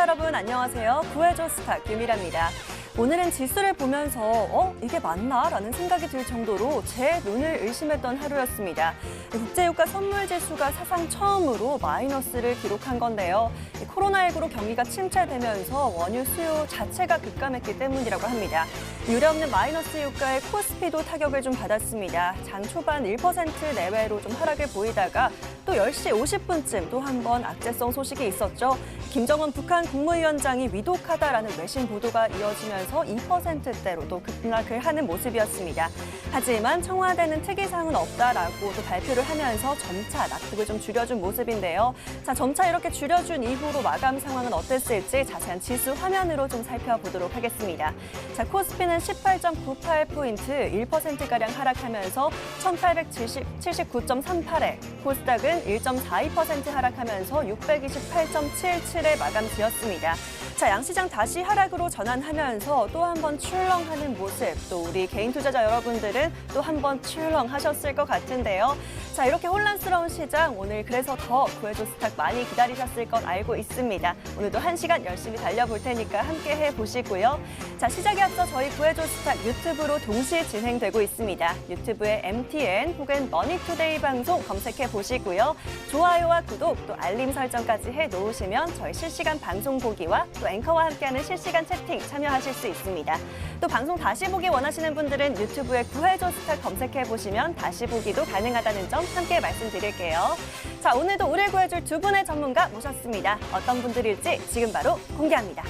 시청자 여러분 안녕하세요. 구해줘 스타 김일아입니다. 오늘은 지수를 보면서 이게 맞나? 라는 생각이 들 정도로 제 눈을 의심했던 하루였습니다. 국제유가 선물지수가 사상 처음으로 마이너스를 기록한 건데요. 코로나19로 경기가 침체되면서 원유 수요 자체가 급감했기 때문이라고 합니다. 유례없는 마이너스 유가에 코스피도 타격을 좀 받았습니다. 장 초반 1% 내외로 좀 하락을 보이다가 또 10시 50분쯤 또 한 번 악재성 소식이 있었죠. 김정은 북한 국무위원장이 위독하다라는 외신 보도가 이어지면서 2%대로 또 급락을 하는 모습이었습니다. 하지만 청와대는 특이사항은 없다라고 또 발표를 하면서 점차 낙폭을 좀 줄여준 모습인데요. 자, 점차 이렇게 줄여준 이후로 마감 상황은 어땠을지 자세한 지수 화면으로 좀 살펴보도록 하겠습니다. 자, 코스피는 18.98포인트 1%가량 하락하면서 1879.38에, 코스닥은 1.42% 하락하면서 628.77에 마감 지었습니다. 자, 양시장 다시 하락으로 전환하면서 또 한 번 출렁하는 모습, 또 우리 개인 투자자 여러분들은 또 한 번 출렁하셨을 것 같은데요. 자, 이렇게 혼란스러운 시장, 오늘 그래서 더 구해줘 스탁 많이 기다리셨을 것 알고 있습니다. 오늘도 1시간 열심히 달려볼 테니까 함께 해보시고요. 자, 시작에 앞서 저희 구해줘 스탁 유튜브로 동시 진행되고 있습니다. 유튜브에 MTN 혹은 머니투데이 방송 검색해 보시고요. 좋아요와 구독, 또 알림 설정까지 해놓으시면 저희 실시간 방송 보기와 또 앵커와 함께하는 실시간 채팅 참여하실 수 있습니다. 또 방송 다시 보기 원하시는 분들은 유튜브에 구해줘 스탁 검색해보시면 다시 보기도 가능하다는 점 함께 말씀드릴게요. 자, 오늘도 우리를 구해줄 두 분의 전문가 모셨습니다. 어떤 분들일지 지금 바로 공개합니다.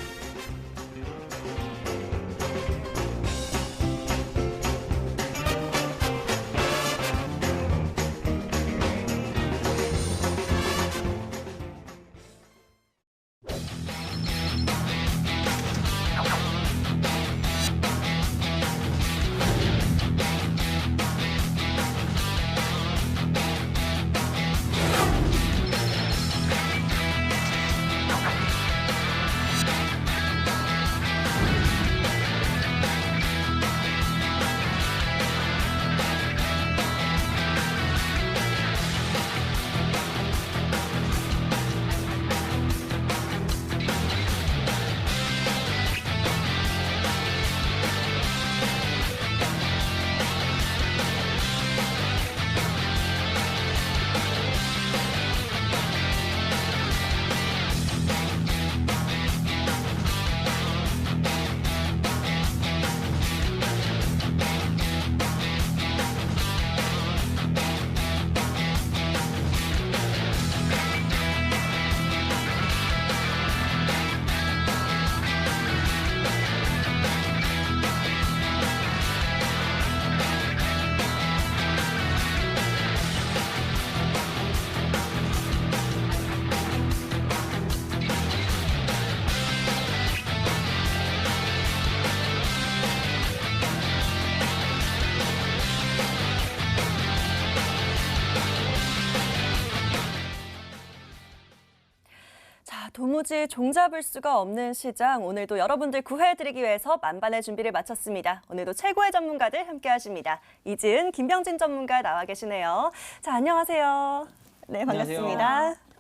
도무지 종잡을 수가 없는 시장, 오늘도 여러분들 구해드리기 위해서 만반의 준비를 마쳤습니다. 오늘도 최고의 전문가들 함께하십니다. 이지은, 김병진 전문가 나와 계시네요. 자, 안녕하세요. 네, 반갑습니다. 안녕하세요.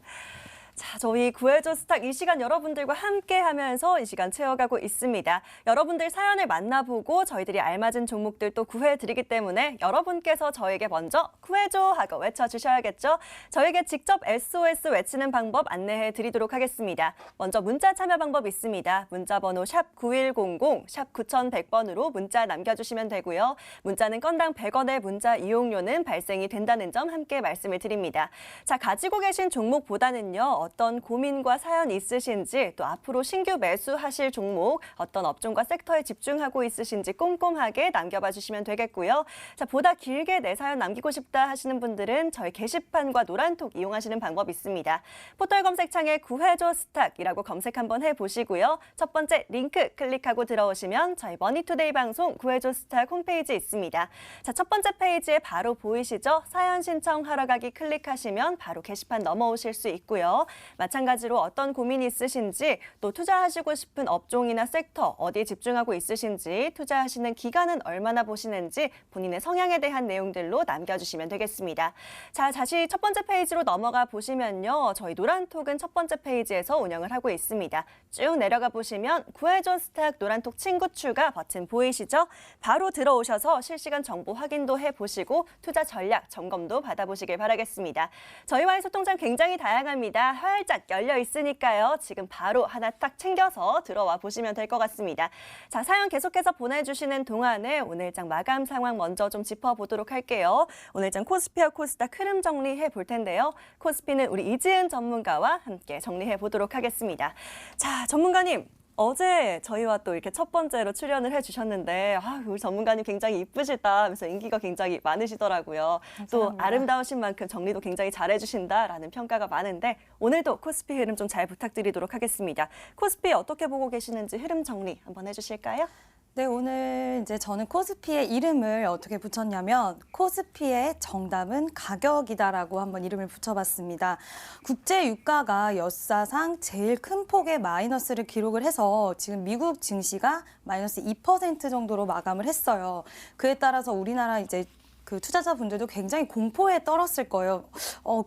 자, 저희 구해줘 스탁 이 시간 여러분들과 함께하면서 이 시간 채워가고 있습니다. 여러분들 사연을 만나보고 저희들이 알맞은 종목들 또 구해드리기 때문에 여러분께서 저에게 먼저 구해줘 하고 외쳐주셔야겠죠. 저에게 직접 SOS 외치는 방법 안내해 드리도록 하겠습니다. 먼저 문자 참여 방법 있습니다. 문자번호 샵 9100, 샵 9100번으로 문자 남겨주시면 되고요. 문자는 건당 100원의 문자 이용료는 발생이 된다는 점 함께 말씀을 드립니다. 자, 가지고 계신 종목보다는요, 어떤 고민과 사연 있으신지, 또 앞으로 신규 매수하실 종목, 어떤 업종과 섹터에 집중하고 있으신지 꼼꼼하게 남겨봐 주시면 되겠고요. 자, 보다 길게 내 사연 남기고 싶다 하시는 분들은 저희 게시판과 노란톡 이용하시는 방법 있습니다. 포털 검색창에 구해줘 스탁이라고 검색 한번 해보시고요. 첫 번째 링크 클릭하고 들어오시면 저희 머니투데이 방송 구해줘 스탁 홈페이지 있습니다. 자, 첫 번째 페이지에 바로 보이시죠? 사연 신청하러 가기 클릭하시면 바로 게시판 넘어오실 수 있고요. 마찬가지로 어떤 고민이 있으신지, 또 투자하시고 싶은 업종이나 섹터, 어디에 집중하고 있으신지, 투자하시는 기간은 얼마나 보시는지 본인의 성향에 대한 내용들로 남겨주시면 되겠습니다. 자, 다시 첫 번째 페이지로 넘어가 보시면요. 저희 노란톡은 첫 번째 페이지에서 운영을 하고 있습니다. 쭉 내려가 보시면 구해줘 스탁 노란톡 친구 추가 버튼 보이시죠? 바로 들어오셔서 실시간 정보 확인도 해보시고 투자 전략 점검도 받아보시길 바라겠습니다. 저희와의 소통장 굉장히 다양합니다. 활짝 열려 있으니까요. 지금 바로 하나 딱 챙겨서 들어와 보시면 될 것 같습니다. 자, 사연 계속해서 보내주시는 동안에 오늘장 마감 상황 먼저 좀 짚어보도록 할게요. 오늘장 코스피와 코스닥 흐름 정리해 볼 텐데요. 코스피는 우리 이지은 전문가와 함께 정리해 보도록 하겠습니다. 자, 전문가님. 어제 저희와 또 이렇게 첫 번째로 출연을 해주셨는데 우리 전문가님 굉장히 이쁘시다 하면서 인기가 굉장히 많으시더라고요. 감사합니다. 또 아름다우신 만큼 정리도 굉장히 잘해주신다라는 평가가 많은데 오늘도 코스피 흐름 좀 잘 부탁드리도록 하겠습니다. 코스피 어떻게 보고 계시는지 흐름 정리 한번 해주실까요? 네, 오늘 이제 저는 코스피의 이름을 어떻게 붙였냐면 코스피의 정답은 가격이다라고 한번 이름을 붙여봤습니다. 국제 유가가 역사상 제일 큰 폭의 마이너스를 기록을 해서 지금 미국 증시가 마이너스 2% 정도로 마감을 했어요. 그에 따라서 우리나라 이제 그 투자자분들도 굉장히 공포에 떨었을 거예요.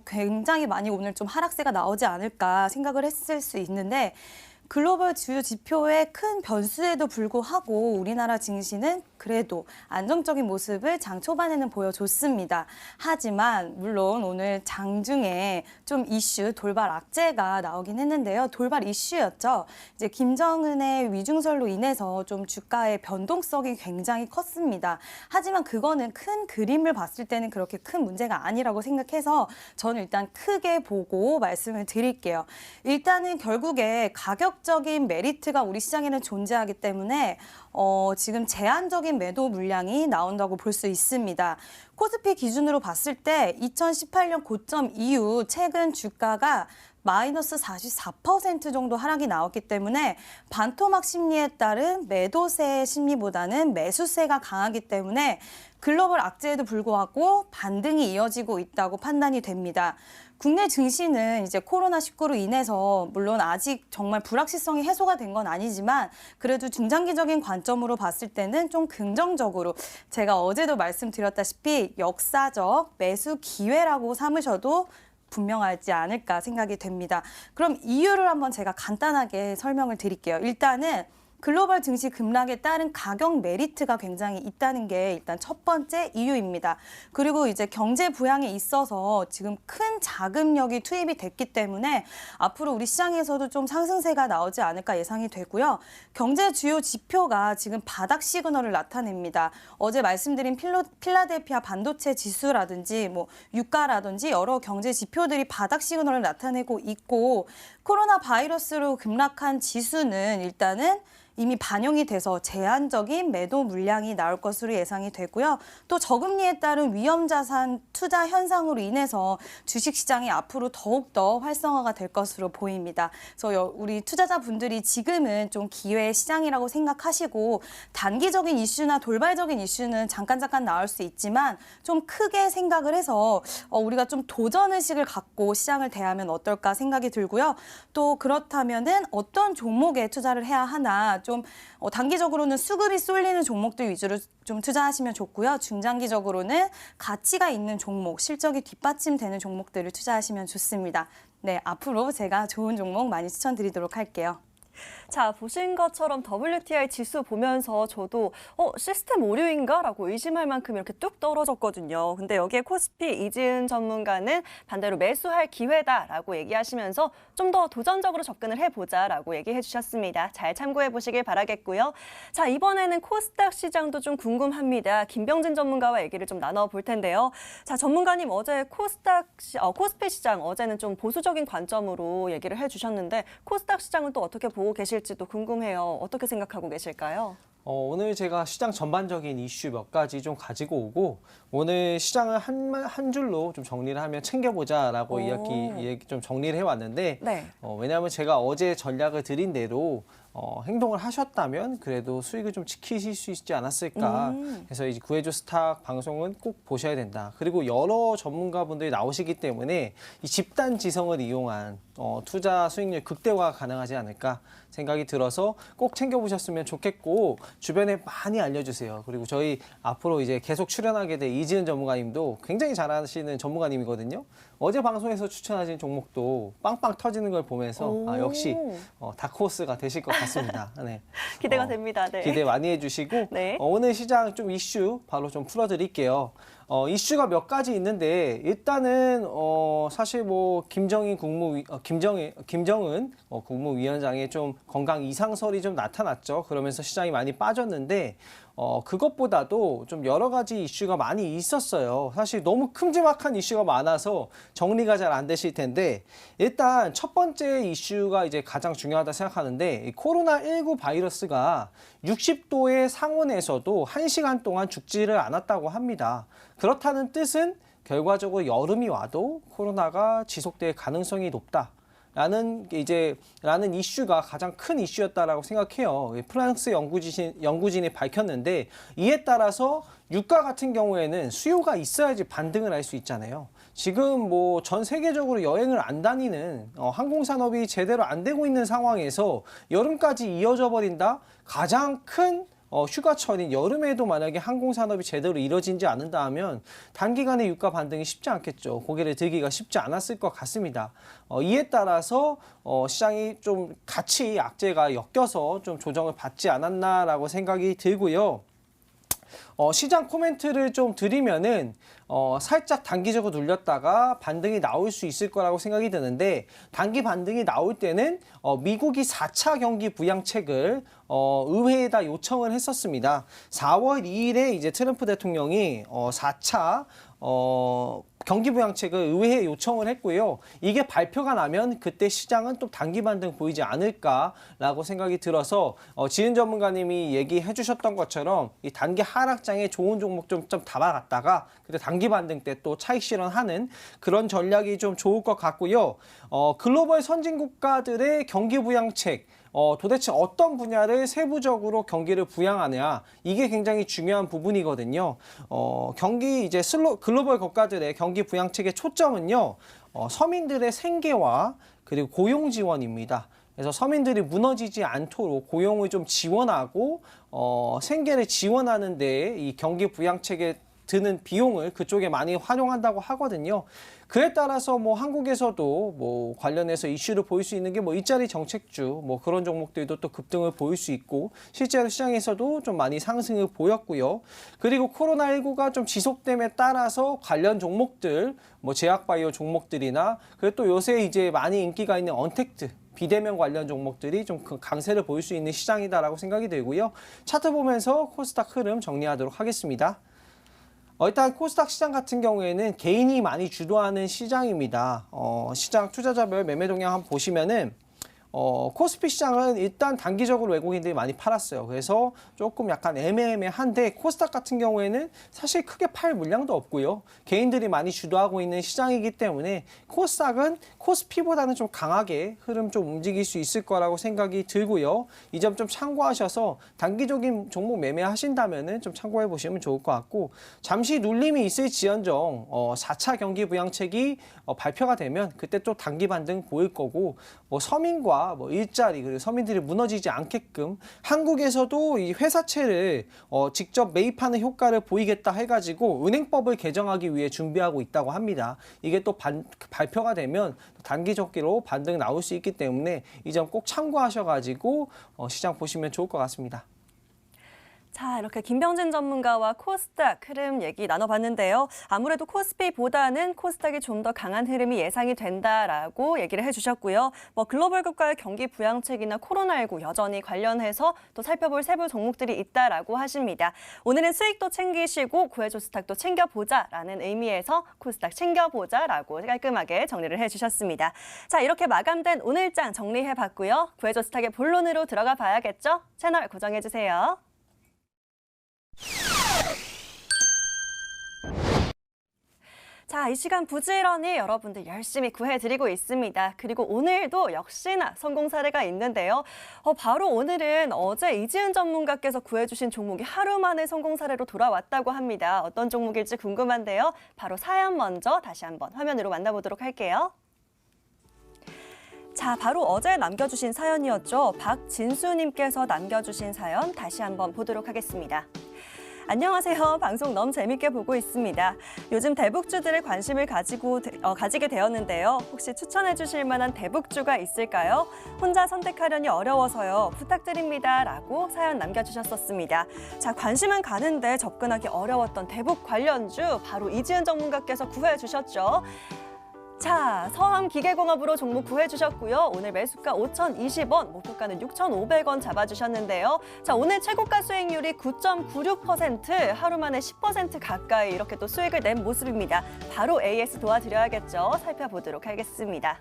굉장히 많이 오늘 좀 하락세가 나오지 않을까 생각을 했을 수 있는데 글로벌 주요 지표의 큰 변수에도 불구하고 우리나라 증시는 그래도 안정적인 모습을 장 초반에는 보여줬습니다. 하지만 물론 오늘 장중에 좀 이슈 돌발 악재가 나오긴 했는데요. 돌발 이슈였죠. 이제 김정은의 위중설로 인해서 좀 주가의 변동성이 굉장히 컸습니다. 하지만 그거는 큰 그림을 봤을 때는 그렇게 큰 문제가 아니라고 생각해서 저는 일단 크게 보고 말씀을 드릴게요. 일단은 결국에 가격적인 메리트가 우리 시장에는 존재하기 때문에 지금 제한적인 매도 물량이 나온다고 볼 수 있습니다. 코스피 기준으로 봤을 때 2018년 고점 이후 최근 주가가 마이너스 44% 정도 하락이 나왔기 때문에 반토막 심리에 따른 매도세 심리보다는 매수세가 강하기 때문에 글로벌 악재에도 불구하고 반등이 이어지고 있다고 판단이 됩니다. 국내 증시는 이제 코로나19로 인해서 물론 아직 정말 불확실성이 해소가 된 건 아니지만 그래도 중장기적인 관점으로 봤을 때는 좀 긍정적으로 제가 어제도 말씀드렸다시피 역사적 매수 기회라고 삼으셔도 분명하지 않을까 생각이 됩니다. 그럼 이유를 한번 제가 간단하게 설명을 드릴게요. 일단은 글로벌 증시 급락에 따른 가격 메리트가 굉장히 있다는 게 일단 첫 번째 이유입니다. 그리고 이제 경제 부양에 있어서 지금 큰 자금력이 투입이 됐기 때문에 앞으로 우리 시장에서도 좀 상승세가 나오지 않을까 예상이 되고요. 경제 주요 지표가 지금 바닥 시그널을 나타냅니다. 어제 말씀드린 필라델피아 반도체 지수라든지 뭐 유가라든지 여러 경제 지표들이 바닥 시그널을 나타내고 있고 코로나 바이러스로 급락한 지수는 일단은 이미 반영이 돼서 제한적인 매도 물량이 나올 것으로 예상이 되고요. 또 저금리에 따른 위험자산 투자 현상으로 인해서 주식시장이 앞으로 더욱더 활성화가 될 것으로 보입니다. 그래서 우리 투자자분들이 지금은 좀 기회의 시장이라고 생각하시고 단기적인 이슈나 돌발적인 이슈는 잠깐 나올 수 있지만 좀 크게 생각을 해서 우리가 좀 도전의식을 갖고 시장을 대하면 어떨까 생각이 들고요. 또 그렇다면은 어떤 종목에 투자를 해야 하나 좀 단기적으로는 수급이 쏠리는 종목들 위주로 좀 투자하시면 좋고요. 중장기적으로는 가치가 있는 종목, 실적이 뒷받침되는 종목들을 투자하시면 좋습니다. 네, 앞으로 제가 좋은 종목 많이 추천드리도록 할게요. 자, 보신 것처럼 WTI 지수 보면서 저도 시스템 오류인가? 라고 의심할 만큼 이렇게 뚝 떨어졌거든요. 근데 여기에 코스피 이지은 전문가는 반대로 매수할 기회다라고 얘기하시면서 좀 더 도전적으로 접근을 해보자라고 얘기해 주셨습니다. 잘 참고해 보시길 바라겠고요. 자, 이번에는 코스닥 시장도 좀 궁금합니다. 김병진 전문가와 얘기를 좀 나눠볼 텐데요. 자, 전문가님 어제 코스피 시장 어제는 좀 보수적인 관점으로 얘기를 해주셨는데 코스닥 시장은 또 어떻게 보고 계실지도 궁금해요. 어떻게 생각하고 계실까요? 오늘 제가 시장 전반적인 이슈 몇 가지 좀 가지고 오고 오늘 시장을 한 줄로 좀 정리를 하면 챙겨보자라고 이야기 좀 정리를 해왔는데 네. 왜냐하면 제가 어제 전략을 드린 대로 행동을 하셨다면 그래도 수익을 좀 지키실 수 있지 않았을까. 그래서 이제 구해줘 스탁 방송은 꼭 보셔야 된다. 그리고 여러 전문가분들이 나오시기 때문에 이 집단 지성을 이용한 투자 수익률 극대화가 가능하지 않을까 생각이 들어서 꼭 챙겨보셨으면 좋겠고 주변에 많이 알려주세요. 그리고 저희 앞으로 이제 계속 출연하게 될 이지은 전문가님도 굉장히 잘하시는 전문가님이거든요. 어제 방송에서 추천하신 종목도 빵빵 터지는 걸 보면서 역시 다크호스가 되실 것 같습니다. 네. 기대가 됩니다. 네. 기대 많이 해주시고 네. 오늘 시장 좀 이슈 바로 좀 풀어드릴게요. 이슈가 몇 가지 있는데 일단은 사실 뭐 김정은 국무위원장의 좀 건강 이상설이 좀 나타났죠. 그러면서 시장이 많이 빠졌는데 그것보다도 좀 여러 가지 이슈가 많이 있었어요. 사실 너무 큼지막한 이슈가 많아서 정리가 잘 안 되실 텐데 일단 첫 번째 이슈가 이제 가장 중요하다 생각하는데 코로나19 바이러스가 60도의 상온에서도 1시간 동안 죽지를 않았다고 합니다. 그렇다는 뜻은 결과적으로 여름이 와도 코로나가 지속될 가능성이 높다. 라는 이슈가 가장 큰 이슈였다라고 생각해요. 프랑스 연구진이 밝혔는데 이에 따라서 유가 같은 경우에는 수요가 있어야지 반등을 할 수 있잖아요. 지금 뭐 전 세계적으로 여행을 안 다니는 항공산업이 제대로 안 되고 있는 상황에서 여름까지 이어져 버린다? 가장 큰 휴가철인 여름에도 만약에 항공산업이 제대로 이뤄지지 않는다 하면 단기간에 유가 반등이 쉽지 않겠죠. 고개를 들기가 쉽지 않았을 것 같습니다. 이에 따라서 시장이 좀 같이 악재가 엮여서 좀 조정을 받지 않았나라고 생각이 들고요. 시장 코멘트를 좀 드리면은 살짝 단기적으로 눌렸다가 반등이 나올 수 있을 거라고 생각이 드는데 단기 반등이 나올 때는 미국이 4차 경기 부양책을 의회에다 요청을 했었습니다. 4월 2일에 이제 트럼프 대통령이 4차 경기 부양책을 의회에 요청을 했고요. 이게 발표가 나면 그때 시장은 또 단기 반등 보이지 않을까라고 생각이 들어서 지은 전문가님이 얘기해 주셨던 것처럼 이 단기 하락장에 좋은 종목 좀 담아갔다가 그때 단기 반등 때 또 차익 실현하는 그런 전략이 좀 좋을 것 같고요. 글로벌 선진 국가들의 경기 부양책 도대체 어떤 분야를 세부적으로 경기를 부양하냐 이게 굉장히 중요한 부분이거든요. 글로벌 국가들의 경기 부양책의 초점은요. 서민들의 생계와 그리고 고용 지원입니다. 그래서 서민들이 무너지지 않도록 고용을 좀 지원하고 생계를 지원하는 데 이 경기 부양책에 드는 비용을 그쪽에 많이 활용한다고 하거든요. 그에 따라서 뭐 한국에서도 뭐 관련해서 이슈를 보일 수 있는 게 뭐 일자리 정책주 뭐 그런 종목들도 또 급등을 보일 수 있고 실제로 시장에서도 좀 많이 상승을 보였고요. 그리고 코로나19가 좀 지속됨에 따라서 관련 종목들 뭐 제약바이오 종목들이나 그리고 또 요새 이제 많이 인기가 있는 언택트 비대면 관련 종목들이 좀 강세를 보일 수 있는 시장이다라고 생각이 들고요. 차트 보면서 코스닥 흐름 정리하도록 하겠습니다. 일단 코스닥 시장 같은 경우에는 개인이 많이 주도하는 시장입니다. 시장 투자자별 매매 동향 한번 보시면은 코스피 시장은 일단 단기적으로 외국인들이 많이 팔았어요. 그래서 조금 약간 애매한데 코스닥 같은 경우에는 사실 크게 팔 물량도 없고요. 개인들이 많이 주도하고 있는 시장이기 때문에 코스닥은 코스피보다는 좀 강하게 흐름 좀 움직일 수 있을 거라고 생각이 들고요. 이 점 좀 참고하셔서 단기적인 종목 매매하신다면은 좀 참고해 보시면 좋을 것 같고 잠시 눌림이 있을지언정 4차 경기 부양책이 발표가 되면 그때 또 단기 반등 보일 거고 뭐 서민과 뭐 일자리 그리고 서민들이 무너지지 않게끔 한국에서도 이 회사채를 직접 매입하는 효과를 보이겠다 해가지고 은행법을 개정하기 위해 준비하고 있다고 합니다. 이게 또 발표가 되면 단기적으로 반등 나올 수 있기 때문에 이 점 꼭 참고하셔가지고 시장 보시면 좋을 것 같습니다. 자, 이렇게 김병진 전문가와 코스닥 흐름 얘기 나눠봤는데요. 아무래도 코스피보다는 코스닥이 좀 더 강한 흐름이 예상이 된다라고 얘기를 해주셨고요. 뭐 글로벌 국가의 경기 부양책이나 코로나19 여전히 관련해서 또 살펴볼 세부 종목들이 있다라고 하십니다. 오늘은 수익도 챙기시고 구해줘 스탁도 챙겨보자라는 의미에서 코스닥 챙겨보자라고 깔끔하게 정리를 해주셨습니다. 자, 이렇게 마감된 오늘장 정리해봤고요. 구해줘 스탁의 본론으로 들어가 봐야겠죠? 채널 고정해주세요. 자, 이 시간 부지런히 여러분들 열심히 구해드리고 있습니다. 그리고 오늘도 역시나 성공 사례가 있는데요. 바로 오늘은 어제 이지은 전문가께서 구해주신 종목이 하루 만에 성공 사례로 돌아왔다고 합니다. 어떤 종목일지 궁금한데요. 바로 사연 먼저 다시 한번 화면으로 만나보도록 할게요. 자, 바로 어제 남겨주신 사연이었죠. 박진수님께서 남겨주신 사연 다시 한번 보도록 하겠습니다. 안녕하세요. 방송 너무 재밌게 보고 있습니다. 요즘 대북주들의 관심을 가지게 되었는데요. 혹시 추천해 주실 만한 대북주가 있을까요? 혼자 선택하려니 어려워서요. 부탁드립니다. 라고 사연 남겨주셨었습니다. 자, 관심은 가는데 접근하기 어려웠던 대북 관련주 바로 이지은 전문가께서 구해 주셨죠. 자, 서암기계공업으로 종목 구해주셨고요. 오늘 매수가 5,020원, 목표가는 6,500원 잡아주셨는데요. 자, 오늘 최고가 수익률이 9.96%, 하루 만에 10% 가까이 이렇게 또 수익을 낸 모습입니다. 바로 AS 도와드려야겠죠. 살펴보도록 하겠습니다.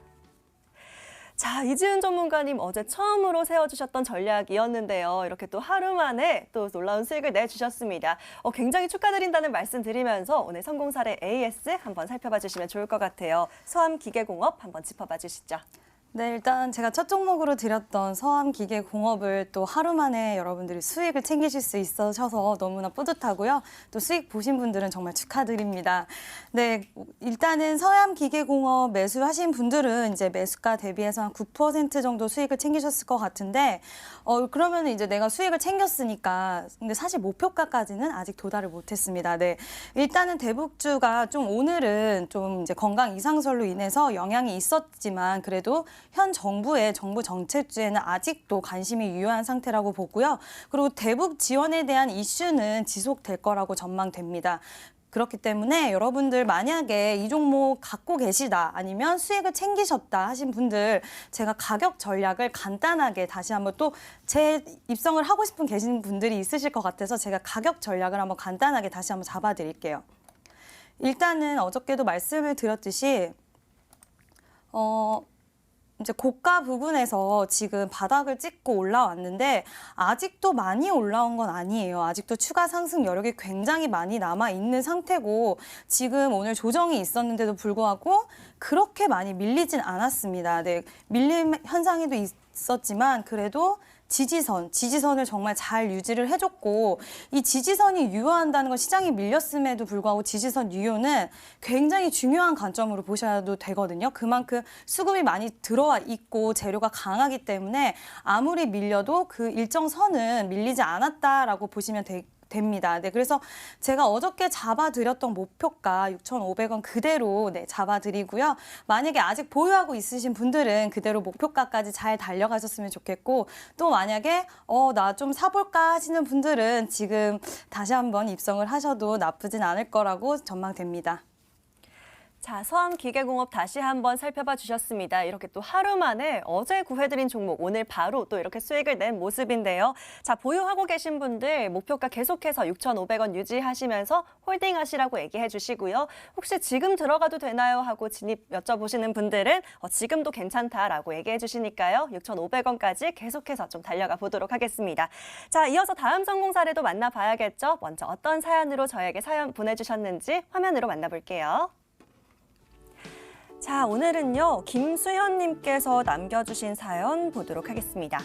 자, 이지은 전문가님 어제 처음으로 세워주셨던 전략이었는데요. 이렇게 또 하루 만에 또 놀라운 수익을 내주셨습니다. 굉장히 축하드린다는 말씀 드리면서 오늘 성공 사례 AS 한번 살펴봐 주시면 좋을 것 같아요. 서암기계공업 한번 짚어봐 주시죠. 네, 일단 제가 첫 종목으로 드렸던 서암기계공업을 또 하루 만에 여러분들이 수익을 챙기실 수 있으셔서 너무나 뿌듯하고요. 또 수익 보신 분들은 정말 축하드립니다. 네, 일단은 서암기계공업 매수하신 분들은 이제 매수가 대비해서 한 9% 정도 수익을 챙기셨을 것 같은데, 그러면 이제 내가 수익을 챙겼으니까, 근데 사실 목표가까지는 아직 도달을 못했습니다. 네, 일단은 대북주가 좀 오늘은 좀 이제 건강 이상설로 인해서 영향이 있었지만 그래도 현 정부의 정부 정책주에는 아직도 관심이 유효한 상태라고 보고요. 그리고 대북 지원에 대한 이슈는 지속될 거라고 전망됩니다. 그렇기 때문에 여러분들 만약에 이 종목 갖고 계시다 아니면 수익을 챙기셨다 하신 분들 제가 가격 전략을 간단하게 다시 한번 또 재입성을 하고 싶은 계신 분들이 있으실 것 같아서 제가 가격 전략을 한번 간단하게 다시 한번 잡아드릴게요. 일단은 어저께도 말씀을 드렸듯이 이제 고가 부분에서 지금 바닥을 찍고 올라왔는데 아직도 많이 올라온 건 아니에요. 아직도 추가 상승 여력이 굉장히 많이 남아 있는 상태고 지금 오늘 조정이 있었는데도 불구하고 그렇게 많이 밀리진 않았습니다. 네, 밀림 현상에도 있었지만 그래도 지지선을 정말 잘 유지를 해줬고 이 지지선이 유효한다는 건 시장이 밀렸음에도 불구하고 지지선 유효는 굉장히 중요한 관점으로 보셔도 되거든요. 그만큼 수급이 많이 들어와 있고 재료가 강하기 때문에 아무리 밀려도 그 일정 선은 밀리지 않았다라고 보시면 됩니다. 네, 그래서 제가 어저께 잡아드렸던 목표가 6,500원 그대로 잡아드리고요. 만약에 아직 보유하고 있으신 분들은 그대로 목표가까지 잘 달려가셨으면 좋겠고 또 만약에 나 좀 사볼까 하시는 분들은 지금 다시 한번 입성을 하셔도 나쁘진 않을 거라고 전망됩니다. 자, 서암기계공업 다시 한번 살펴봐 주셨습니다. 이렇게 또 하루 만에 어제 구해드린 종목 오늘 바로 또 이렇게 수익을 낸 모습인데요. 자, 보유하고 계신 분들 목표가 계속해서 6,500원 유지하시면서 홀딩하시라고 얘기해 주시고요. 혹시 지금 들어가도 되나요? 하고 진입 여쭤보시는 분들은 지금도 괜찮다라고 얘기해 주시니까요. 6,500원까지 계속해서 좀 달려가 보도록 하겠습니다. 자, 이어서 다음 성공 사례도 만나봐야겠죠. 먼저 어떤 사연으로 저에게 사연 보내주셨는지 화면으로 만나볼게요. 자, 오늘은요, 김수현님께서 남겨주신 사연 보도록 하겠습니다.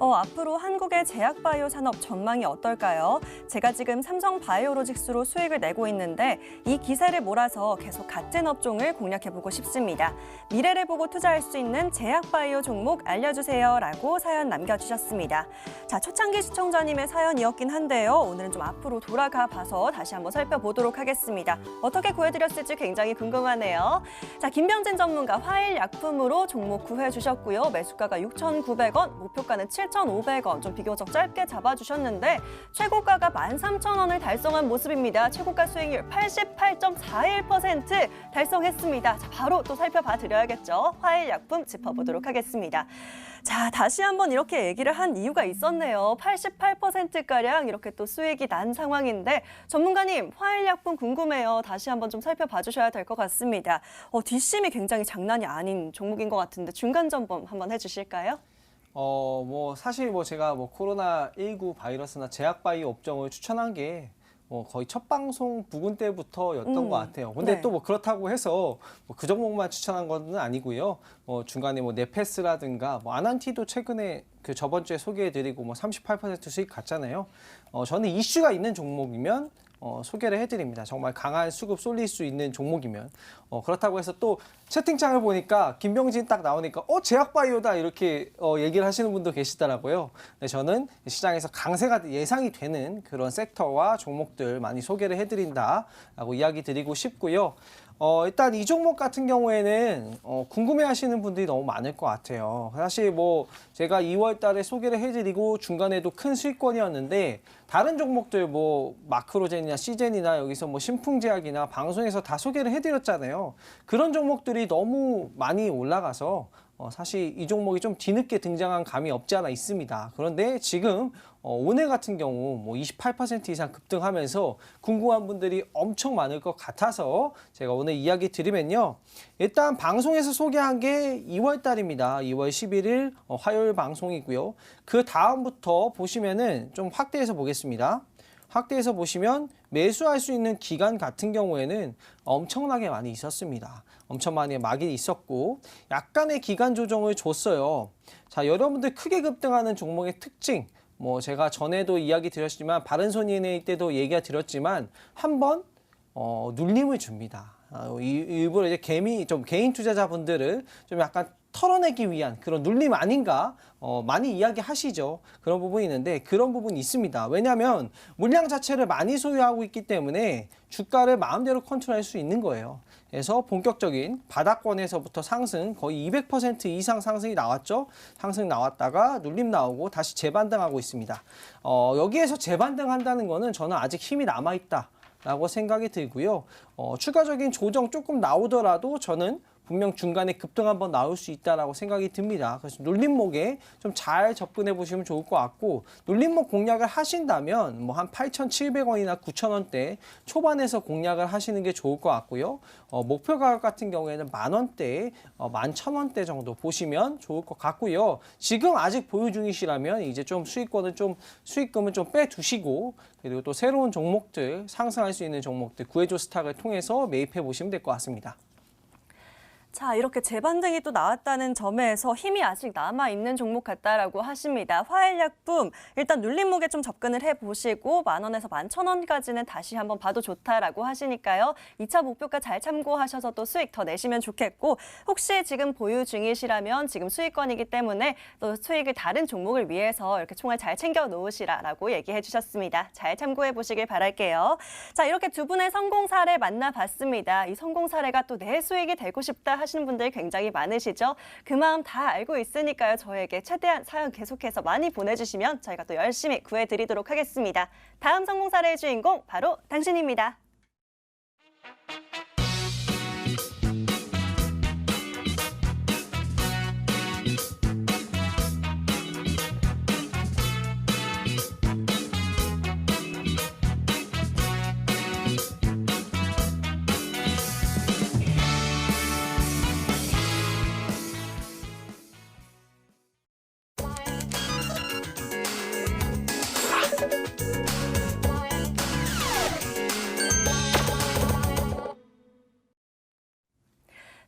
앞으로 한국의 제약바이오 산업 전망이 어떨까요? 제가 지금 삼성바이오로직스로 수익을 내고 있는데 이 기세를 몰아서 계속 같은 업종을 공략해보고 싶습니다. 미래를 보고 투자할 수 있는 제약바이오 종목 알려주세요 라고 사연 남겨주셨습니다. 자, 초창기 시청자님의 사연이었긴 한데요. 오늘은 좀 앞으로 돌아가 봐서 다시 한번 살펴보도록 하겠습니다. 어떻게 구해드렸을지 굉장히 궁금하네요. 자, 김병진 전문가 화일약품으로 종목 구해주셨고요. 매수가가 6,900원, 목표가는 7,500원, 좀 비교적 짧게 잡아주셨는데 최고가가 13,000원을 달성한 모습입니다. 최고가 수익률 88.41% 달성했습니다. 자, 바로 또 살펴봐 드려야겠죠. 화일약품 짚어보도록 하겠습니다. 자, 다시 한번 이렇게 얘기를 한 이유가 있었네요. 88%가량 이렇게 또 수익이 난 상황인데 전문가님, 화일약품 궁금해요. 다시 한번 좀 살펴봐 주셔야 될 것 같습니다. 뒷심이 굉장히 장난이 아닌 종목인 것 같은데 중간 점검 한번 해주실까요? 사실 제가 코로나19 바이러스나 제약바이오 업종을 추천한 게 거의 첫 방송 부근 때부터였던 것 같아요. 근데 네. 또 뭐 그렇다고 해서 그 종목만 추천한 건 아니고요. 중간에 뭐 네페스라든가 뭐 아난티도 최근에 그 저번 주에 소개해드리고 뭐 38% 수익 갔잖아요. 저는 이슈가 있는 종목이면 소개를 해드립니다. 정말 강한 수급 쏠릴 수 있는 종목이면. 그렇다고 해서 또 채팅창을 보니까 김병진 딱 나오니까 제약바이오다 이렇게 얘기를 하시는 분도 계시더라고요. 근데 저는 시장에서 강세가 예상이 되는 그런 섹터와 종목들 많이 소개를 해드린다라고 이야기 드리고 싶고요. 일단 이 종목 같은 경우에는 궁금해하시는 분들이 너무 많을 것 같아요. 사실 뭐 제가 2월 달에 소개를 해드리고 중간에도 큰 수익권이었는데 다른 종목들 뭐 마크로젠이나 시젠이나 여기서 뭐 신풍제약이나 방송에서 다 소개를 해드렸잖아요. 그런 종목들이 너무 많이 올라가서 사실 이 종목이 좀 뒤늦게 등장한 감이 없지 않아 있습니다. 그런데 지금 오늘 같은 경우 뭐 28% 이상 급등하면서 궁금한 분들이 엄청 많을 것 같아서 제가 오늘 이야기 드리면요. 일단 방송에서 소개한 게 2월 달입니다. 2월 11일 화요일 방송이고요. 그 다음부터 보시면은 좀 확대해서 보겠습니다. 확대해서 보시면 매수할 수 있는 기간 같은 경우에는 엄청나게 많이 있었습니다. 엄청 많이 막이 있었고 약간의 기간 조정을 줬어요. 자, 여러분들 크게 급등하는 종목의 특징, 뭐 제가 전에도 이야기 드렸지만 바른손인의 때도 얘기가 드렸지만 한번 눌림을 줍니다. 일부러 이제 개인 투자자분들을 좀 약간 털어내기 위한 그런 눌림 아닌가 많이 이야기하시죠. 그런 부분이 있는데 그런 부분이 있습니다. 왜냐하면 물량 자체를 많이 소유하고 있기 때문에 주가를 마음대로 컨트롤할 수 있는 거예요. 그래서 본격적인 바닥권에서부터 상승 거의 200% 이상 상승이 나왔죠. 상승 나왔다가 눌림 나오고 다시 재반등하고 있습니다. 여기에서 재반등한다는 거는 저는 아직 힘이 남아있다 라고 생각이 들고요. 추가적인 조정 조금 나오더라도 저는 분명 중간에 급등 한번 나올 수 있다라고 생각이 듭니다. 그래서 눌림목에 좀 잘 접근해 보시면 좋을 것 같고 눌림목 공략을 하신다면 뭐 한 8,700원이나 9,000원대 초반에서 공략을 하시는 게 좋을 것 같고요. 목표 가격 같은 경우에는 10,000원대, 11,000원대 정도 보시면 좋을 것 같고요. 지금 아직 보유 중이시라면 이제 좀 수익금을 좀 빼두시고 그리고 또 새로운 종목들 상승할 수 있는 종목들 구해줘 스탁을 통해서 매입해 보시면 될 것 같습니다. 자, 이렇게 재반등이 또 나왔다는 점에서 힘이 아직 남아있는 종목 같다라고 하십니다. 화일약품, 일단 눌림목에 좀 접근을 해보시고 10,000원에서 11,000원까지는 다시 한번 봐도 좋다라고 하시니까요. 2차 목표가 잘 참고하셔서 또 수익 더 내시면 좋겠고 혹시 지금 보유 중이시라면 지금 수익권이기 때문에 또 수익을 다른 종목을 위해서 이렇게 총알 잘 챙겨 놓으시라라고 얘기해 주셨습니다. 잘 참고해 보시길 바랄게요. 자, 이렇게 두 분의 성공 사례 만나봤습니다. 이 성공 사례가 또 내 수익이 되고 싶다 하시는 분들 굉장히 많으시죠? 그 마음 다 알고 있으니까요. 저에게 최대한 사연 계속해서 많이 보내주시면 저희가 또 열심히 구해드리도록 하겠습니다. 다음 성공 사례의 주인공 바로 당신입니다.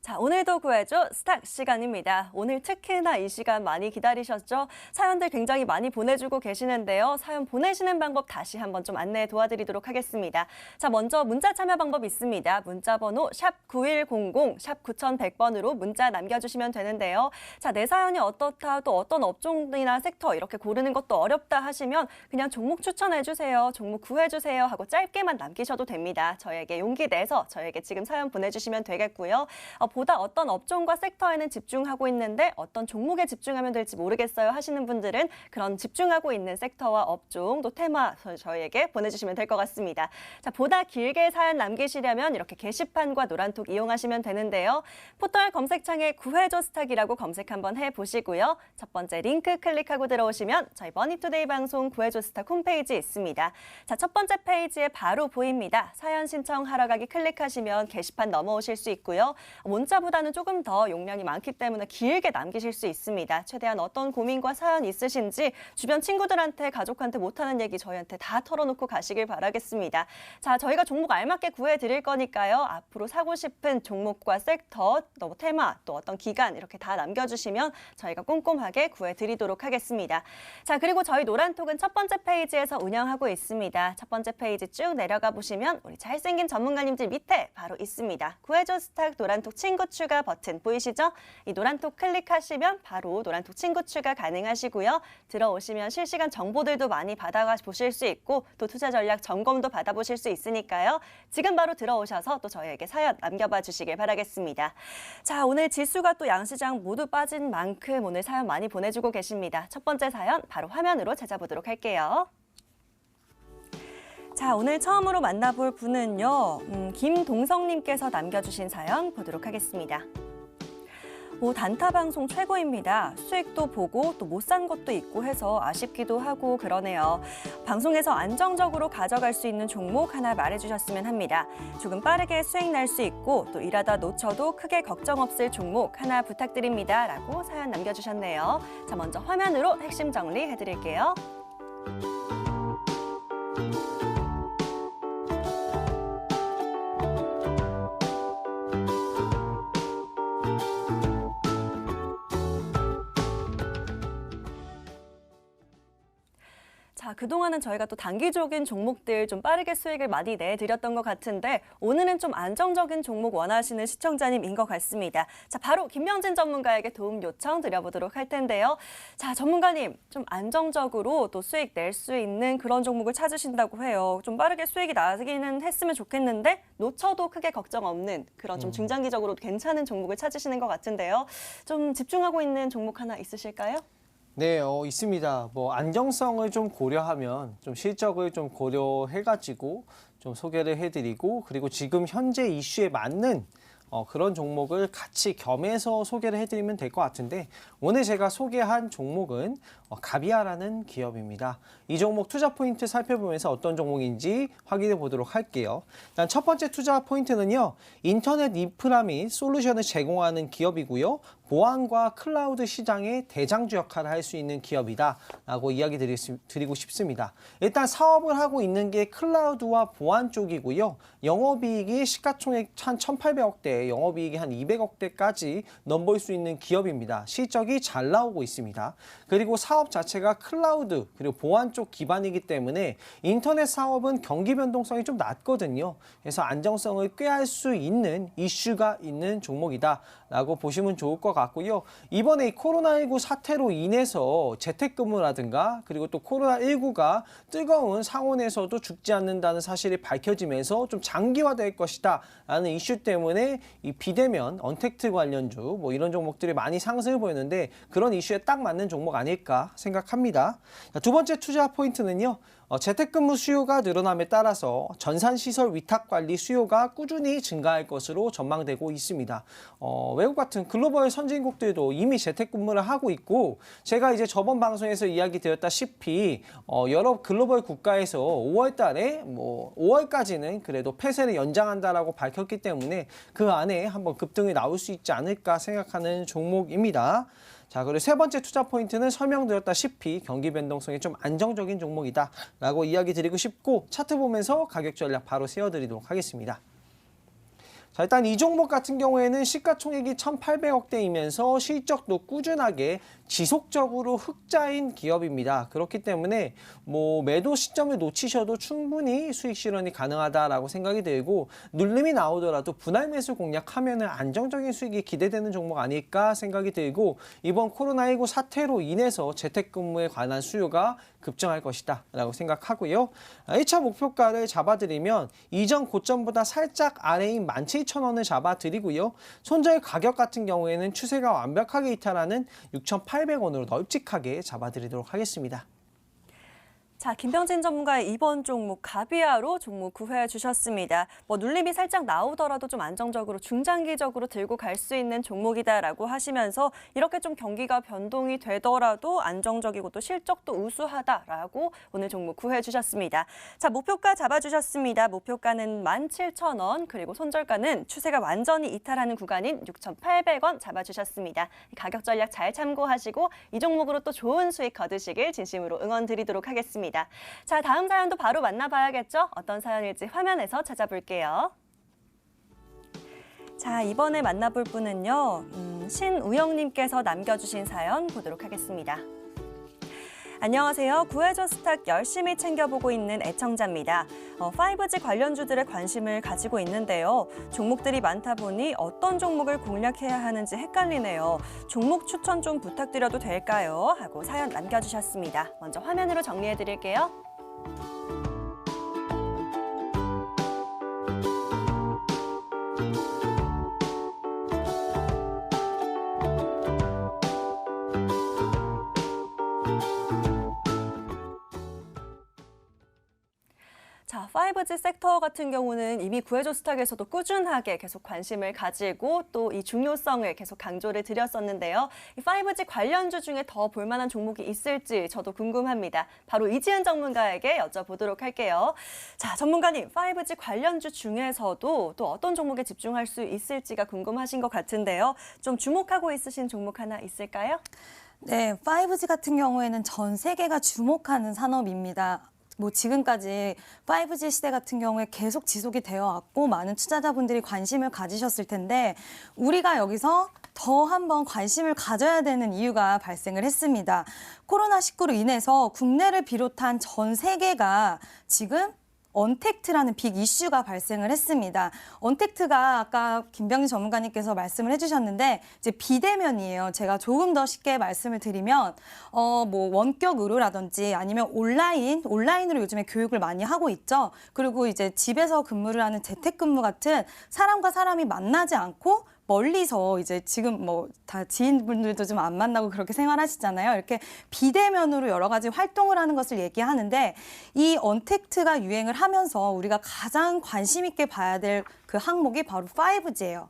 자, 오늘도 구해줘 스탁 시간입니다. 오늘 특히나 이 시간 많이 기다리셨죠? 사연들 굉장히 많이 보내주고 계시는데요. 사연 보내시는 방법 다시 한번 좀 안내해 도와드리도록 하겠습니다. 자, 먼저 문자 참여 방법 있습니다. 문자 번호 샵9100, 샵 9100번으로 문자 남겨주시면 되는데요. 자, 내 사연이 어떻다, 또 어떤 업종이나 섹터 이렇게 고르는 것도 어렵다 하시면 그냥 종목 추천해주세요, 종목 구해주세요 하고 짧게만 남기셔도 됩니다. 저에게 용기 내서 저에게 지금 사연 보내주시면 되겠고요. 보다 어떤 업종과 섹터에는 집중하고 있는데 어떤 종목에 집중하면 될지 모르겠어요 하시는 분들은 그런 집중하고 있는 섹터와 업종 또 테마 저희에게 보내주시면 될 것 같습니다. 자, 보다 길게 사연 남기시려면 이렇게 게시판과 노란톡 이용하시면 되는데요. 포털 검색창에 구해줘 스탁이라고 검색 한번 해보시고요. 첫 번째 링크 클릭하고 들어오시면 저희 머니투데이 방송 구해줘 스탁 홈페이지 있습니다. 자, 첫 번째 페이지에 바로 보입니다. 사연 신청하러 가기 클릭하시면 게시판 넘어오실 수 있고요. 문자 문자보다는 조금 더 용량이 많기 때문에 길게 남기실 수 있습니다. 최대한 어떤 고민과 사연 있으신지 주변 친구들한테, 가족한테 못하는 얘기 저희한테 다 털어놓고 가시길 바라겠습니다. 자, 저희가 종목 알맞게 구해드릴 거니까요. 앞으로 사고 싶은 종목과 섹터, 또 테마, 또 어떤 기간 이렇게 다 남겨주시면 저희가 꼼꼼하게 구해드리도록 하겠습니다. 자, 그리고 저희 노란톡은 첫 번째 페이지에서 운영하고 있습니다. 첫 번째 페이지 쭉 내려가 보시면 우리 잘생긴 전문가님들 밑에 바로 있습니다. 구해줘 스탁 노란톡 친구 추가 버튼 보이시죠? 이 노란톡 클릭하시면 바로 노란톡 친구 추가 가능하시고요. 들어오시면 실시간 정보들도 많이 받아가 보실 수 있고 또 투자 전략 점검도 받아보실 수 있으니까요. 지금 바로 들어오셔서 또 저희에게 사연 남겨봐 주시길 바라겠습니다. 자, 오늘 지수가 또 양시장 모두 빠진 만큼 오늘 사연 많이 보내주고 계십니다. 첫 번째 사연 바로 화면으로 찾아보도록 할게요. 자, 오늘 처음으로 만나볼 분은요. 김동성님께서 남겨주신 사연 보도록 하겠습니다. 단타 방송 최고입니다. 수익도 보고 또 못 산 것도 있고 해서 아쉽기도 하고 그러네요. 방송에서 안정적으로 가져갈 수 있는 종목 하나 말해주셨으면 합니다. 조금 빠르게 수익 날 수 있고 또 일하다 놓쳐도 크게 걱정 없을 종목 하나 부탁드립니다. 라고 사연 남겨주셨네요. 자, 먼저 화면으로 핵심 정리해드릴게요. 자, 그동안은 저희가 또 단기적인 종목들 좀 빠르게 수익을 많이 내드렸던 것 같은데 오늘은 좀 안정적인 종목 원하시는 시청자님인 것 같습니다. 자, 바로 김명진 전문가에게 도움 요청 드려보도록 할 텐데요. 자, 전문가님, 좀 안정적으로 또 수익 낼 수 있는 그런 종목을 찾으신다고 해요. 좀 빠르게 수익이 나기는 했으면 좋겠는데 놓쳐도 크게 걱정 없는 그런 좀 중장기적으로 괜찮은 종목을 찾으시는 것 같은데요. 좀 집중하고 있는 종목 하나 있으실까요? 네, 있습니다. 안정성을 좀 고려하면 좀 실적을 좀 고려해가지고 좀 소개를 해드리고 그리고 지금 현재 이슈에 맞는 그런 종목을 같이 겸해서 소개를 해드리면 될 것 같은데 오늘 제가 소개한 종목은 가비아라는 기업입니다. 이 종목 투자 포인트 살펴보면서 어떤 종목인지 확인해 보도록 할게요. 일단 첫 번째 투자 포인트는요. 인터넷 인프라 및 솔루션을 제공하는 기업이고요. 보안과 클라우드 시장의 대장주 역할을 할 수 있는 기업이다 라고 이야기 드리고 싶습니다. 일단 사업을 하고 있는 게 클라우드와 보안 쪽이고요. 영업이익이 시가총액 한 1,800억대, 영업이익이 한 200억대까지 넘볼 수 있는 기업입니다. 실적이 잘 나오고 있습니다. 그리고 사업 자체가 클라우드 그리고 보안 쪽 기반이기 때문에 인터넷 사업은 경기 변동성이 좀 낮거든요. 그래서 안정성을 꾀할 수 있는 이슈가 있는 종목이다 라고 보시면 좋을 것 같고요. 이번에 이 코로나19 사태로 인해서 재택근무라든가 그리고 또 코로나19가 뜨거운 상온에서도 죽지 않는다는 사실이 밝혀지면서 좀 장기화될 것이다 라는 이슈 때문에 이 비대면 언택트 관련주 이런 종목들이 많이 상승을 보였는데 그런 이슈에 딱 맞는 종목 아닐까 생각합니다. 두 번째 투자 포인트는요. 재택근무 수요가 늘어남에 따라서 전산시설 위탁관리 수요가 꾸준히 증가할 것으로 전망되고 있습니다. 외국 같은 글로벌 선진국들도 이미 재택근무를 하고 있고 제가 이제 저번 방송에서 이야기 드렸다시피 여러 글로벌 국가에서 5월 달에 5월까지는 그래도 폐쇄를 연장한다라고 밝혔기 때문에 그 안에 한번 급등이 나올 수 있지 않을까 생각하는 종목입니다. 자, 그리고 세 번째 투자 포인트는 설명드렸다시피 경기 변동성이 좀 안정적인 종목이다 라고 이야기 드리고 싶고 차트 보면서 가격 전략 바로 세워드리도록 하겠습니다. 자, 일단 이 종목 같은 경우에는 시가총액이 1,800억대이면서 실적도 꾸준하게 지속적으로 흑자인 기업입니다. 그렇기 때문에 매도 시점을 놓치셔도 충분히 수익 실현이 가능하다라고 생각이 들고 눌림이 나오더라도 분할 매수 공략하면 안정적인 수익이 기대되는 종목 아닐까 생각이 들고 이번 코로나19 사태로 인해서 재택근무에 관한 수요가 급증할 것이다 라고 생각하고요. 1차 목표가를 잡아드리면 이전 고점보다 살짝 아래인 17,000원을 잡아드리고요. 손절 가격 같은 경우에는 추세가 완벽하게 이탈하는 6,800원으로 널찍하게 잡아드리도록 하겠습니다. 자, 김병진 전문가의 이번 종목 가비아로 종목 구회해 주셨습니다. 눌림이 살짝 나오더라도 좀 안정적으로 중장기적으로 들고 갈 수 있는 종목이다라고 하시면서 이렇게 좀 경기가 변동이 되더라도 안정적이고 또 실적도 우수하다라고 오늘 종목 구회해 주셨습니다. 자, 목표가 잡아주셨습니다. 목표가는 17,000원, 그리고 손절가는 추세가 완전히 이탈하는 구간인 6,800원 잡아주셨습니다. 가격 전략 잘 참고하시고 이 종목으로 또 좋은 수익 거두시길 진심으로 응원 드리도록 하겠습니다. 자, 다음 사연도 바로 만나봐야겠죠? 어떤 사연일지 화면에서 찾아볼게요. 자, 이번에 만나볼 분은요. 신우영님께서 남겨주신 사연 보도록 하겠습니다. 안녕하세요. 구해줘 스탁 열심히 챙겨보고 있는 애청자입니다. 5G 관련주들의 관심을 가지고 있는데요. 종목들이 많다 보니 어떤 종목을 공략해야 하는지 헷갈리네요. 종목 추천 좀 부탁드려도 될까요? 하고 사연 남겨주셨습니다. 먼저 화면으로 정리해드릴게요. 자, 5G 섹터 같은 경우는 이미 구해줘 스탁에서도 꾸준하게 계속 관심을 가지고 또 이 중요성을 계속 강조를 드렸었는데요. 이 5G 관련주 중에 더 볼만한 종목이 있을지 저도 궁금합니다. 바로 이지은 전문가에게 여쭤보도록 할게요. 자, 전문가님, 5G 관련주 중에서도 또 어떤 종목에 집중할 수 있을지가 궁금하신 것 같은데요. 좀 주목하고 있으신 종목 하나 있을까요? 네, 5G 같은 경우에는 전 세계가 주목하는 산업입니다. 지금까지 5G 시대 같은 경우에 계속 지속이 되어 왔고 많은 투자자분들이 관심을 가지셨을 텐데 우리가 여기서 더 한번 관심을 가져야 되는 이유가 발생을 했습니다. 코로나19로 인해서 국내를 비롯한 전 세계가 지금 언택트라는 빅 이슈가 발생을 했습니다. 언택트가 아까 김병진 전문가님께서 말씀을 해주셨는데 이제 비대면이에요. 제가 조금 더 쉽게 말씀을 드리면 원격 의료라든지 아니면 온라인으로 요즘에 교육을 많이 하고 있죠. 그리고 이제 집에서 근무를 하는 재택근무 같은 사람과 사람이 만나지 않고 멀리서 이제 지금 다 지인분들도 좀 안 만나고 그렇게 생활하시잖아요. 이렇게 비대면으로 여러 가지 활동을 하는 것을 얘기하는데 이 언택트가 유행을 하면서 우리가 가장 관심 있게 봐야 될 그 항목이 바로 5G예요.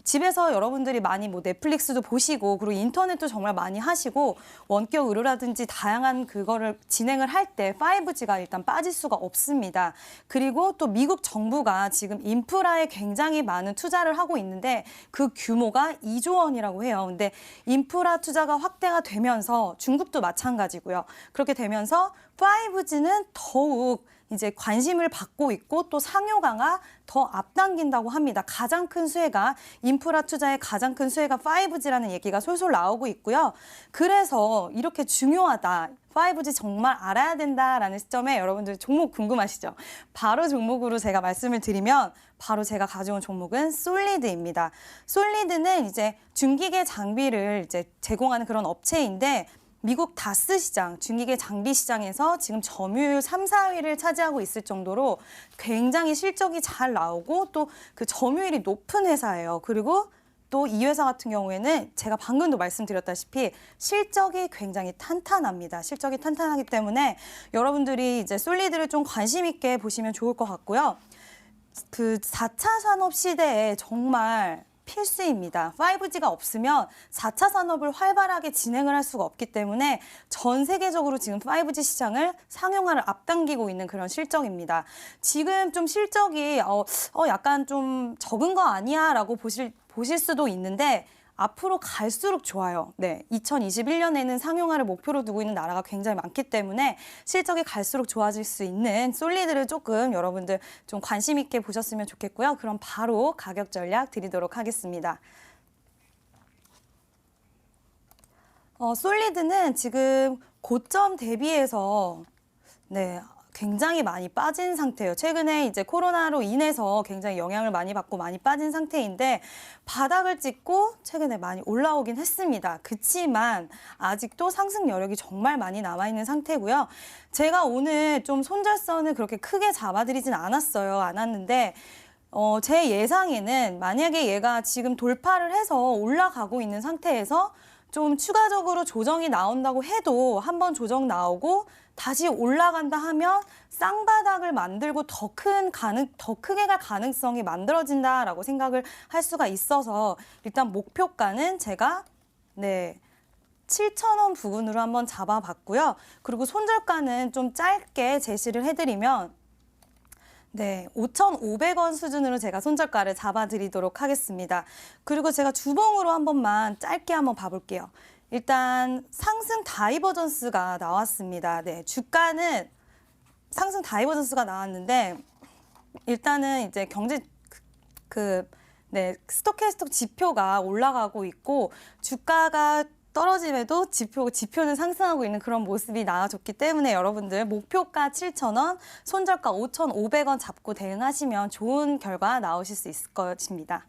집에서 여러분들이 많이 넷플릭스도 보시고 그리고 인터넷도 정말 많이 하시고 원격 의료라든지 다양한 그거를 진행을 할 때 5G가 일단 빠질 수가 없습니다. 그리고 또 미국 정부가 지금 인프라에 굉장히 많은 투자를 하고 있는데 그 규모가 2조 원이라고 해요. 근데 인프라 투자가 확대가 되면서 중국도 마찬가지고요. 그렇게 되면서 5G는 더욱 이제 관심을 받고 있고 또 상용 강화 더 앞당긴다고 합니다. 가장 큰 수혜가 인프라 투자의 가장 큰 수혜가 5G라는 얘기가 솔솔 나오고 있고요. 그래서 이렇게 중요하다. 5G 정말 알아야 된다라는 시점에 여러분들 종목 궁금하시죠? 바로 종목으로 제가 말씀을 드리면 바로 제가 가져온 종목은 솔리드입니다. 솔리드는 이제 중기계 장비를 이제 제공하는 그런 업체인데 미국 다스 시장, 중기계 장비 시장에서 지금 점유율 3, 4위를 차지하고 있을 정도로 굉장히 실적이 잘 나오고 또 그 점유율이 높은 회사예요. 그리고 또 이 회사 같은 경우에는 제가 방금도 말씀드렸다시피 실적이 굉장히 탄탄합니다. 실적이 탄탄하기 때문에 여러분들이 이제 솔리드를 좀 관심 있게 보시면 좋을 것 같고요. 그 4차 산업 시대에 정말 필수입니다. 5G가 없으면 4차 산업을 활발하게 진행을 할 수가 없기 때문에 전 세계적으로 지금 5G 시장을 상용화를 앞당기고 있는 그런 실적입니다. 지금 좀 실적이 약간 좀 적은 거 아니야 라고 보실 수도 있는데 앞으로 갈수록 좋아요. 네, 2021년에는 상용화를 목표로 두고 있는 나라가 굉장히 많기 때문에 실적이 갈수록 좋아질 수 있는 솔리드를 조금 여러분들 좀 관심 있게 보셨으면 좋겠고요. 그럼 바로 가격 전략 드리도록 하겠습니다. 솔리드는 지금 고점 대비해서 굉장히 많이 빠진 상태예요. 최근에 이제 코로나로 인해서 굉장히 영향을 많이 받고 많이 빠진 상태인데 바닥을 찍고 최근에 많이 올라오긴 했습니다. 그치만 아직도 상승 여력이 정말 많이 남아있는 상태고요. 제가 오늘 좀 손절선을 그렇게 크게 잡아드리진 않았는데 제 예상에는 만약에 얘가 지금 돌파를 해서 올라가고 있는 상태에서 좀 추가적으로 조정이 나온다고 해도 한 번 조정 나오고 다시 올라간다 하면 쌍바닥을 만들고 더 크게 갈 가능성이 만들어진다라고 생각을 할 수가 있어서 일단 목표가는 제가 7,000원 부근으로 한번 잡아봤고요. 그리고 손절가는 좀 짧게 제시를 해드리면 5,500원 수준으로 제가 손절가를 잡아드리도록 하겠습니다. 그리고 제가 주봉으로 한 번만 짧게 한번 봐볼게요. 일단 상승 다이버전스가 나왔습니다. 주가는 상승 다이버전스가 나왔는데 일단은 이제 스톡캐스틱 지표가 올라가고 있고 주가가 떨어짐에도 지표는 상승하고 있는 그런 모습이 나와줬기 때문에 여러분들 목표가 7,000원, 손절가 5,500원 잡고 대응하시면 좋은 결과 나오실 수 있을 것입니다.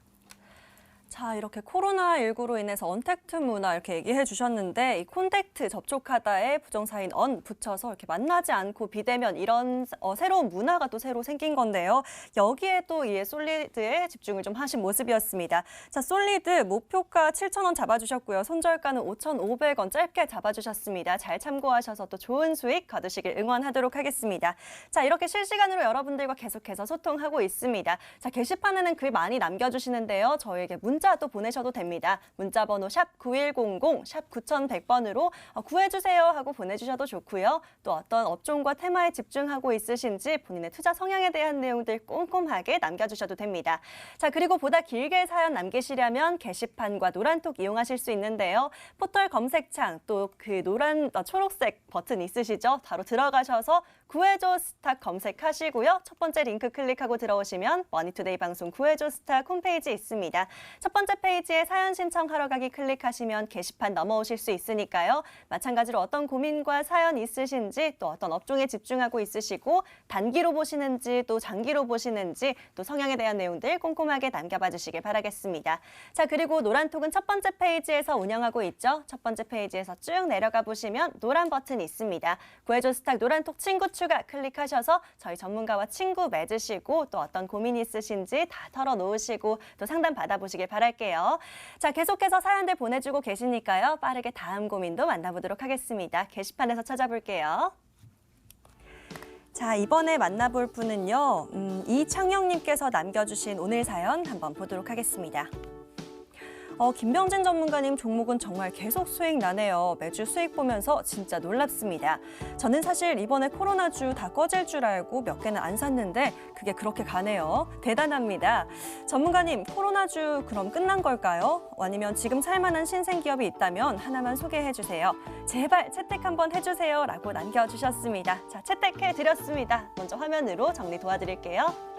자, 이렇게 코로나19로 인해서 언택트 문화 이렇게 얘기해 주셨는데 이 콘택트 접촉하다에 부정사인 언 붙여서 이렇게 만나지 않고 비대면 이런 새로운 문화가 또 새로 생긴 건데요. 여기에 또 이 솔리드에 집중을 좀 하신 모습이었습니다. 자, 솔리드 목표가 7,000원 잡아주셨고요. 손절가는 5,500원 짧게 잡아주셨습니다. 잘 참고하셔서 또 좋은 수익 거두시길 응원하도록 하겠습니다. 자, 이렇게 실시간으로 여러분들과 계속해서 소통하고 있습니다. 자, 게시판에는 글 많이 남겨주시는데요. 저희에게 문자 또 보내셔도 됩니다. 문자 번호 샵 9100, 샵 9100번으로 구해주세요 하고 보내주셔도 좋고요. 또 어떤 업종과 테마에 집중하고 있으신지 본인의 투자 성향에 대한 내용들 꼼꼼하게 남겨주셔도 됩니다. 자, 그리고 보다 길게 사연 남기시려면 게시판과 노란톡 이용하실 수 있는데요. 포털 검색창 또 그 초록색 버튼 있으시죠? 바로 들어가셔서 구해줘 스탁 검색하시고요. 첫 번째 링크 클릭하고 들어오시면 머니투데이 방송 구해줘 스탁 홈페이지 있습니다. 첫 번째 페이지에 사연 신청하러 가기 클릭하시면 게시판 넘어오실 수 있으니까요. 마찬가지로 어떤 고민과 사연 있으신지 또 어떤 업종에 집중하고 있으시고 단기로 보시는지 또 장기로 보시는지 또 성향에 대한 내용들 꼼꼼하게 남겨봐 주시길 바라겠습니다. 자, 그리고 노란톡은 첫 번째 페이지에서 운영하고 있죠. 첫 번째 페이지에서 쭉 내려가 보시면 노란 버튼이 있습니다. 구해줘 스탁 노란톡 친구 추가 클릭하셔서 저희 전문가와 친구 맺으시고 또 어떤 고민이 있으신지 다 털어놓으시고 또 상담 받아보시길 바랄게요. 자, 계속해서 사연들 보내주고 계시니까요. 빠르게 다음 고민도 만나보도록 하겠습니다. 게시판에서 찾아볼게요. 자, 이번에 만나볼 분은요. 이창영님께서 남겨주신 오늘 사연 한번 보도록 하겠습니다. 김병진 전문가님 종목은 정말 계속 수익 나네요. 매주 수익 보면서 진짜 놀랍습니다. 저는 사실 이번에 코로나주 다 꺼질 줄 알고 몇 개는 안 샀는데 그게 그렇게 가네요. 대단합니다. 전문가님, 코로나주 그럼 끝난 걸까요? 아니면 지금 살만한 신생기업이 있다면 하나만 소개해 주세요. 제발 채택 한번 해주세요 라고 남겨주셨습니다. 자, 채택해 드렸습니다. 먼저 화면으로 정리 도와드릴게요.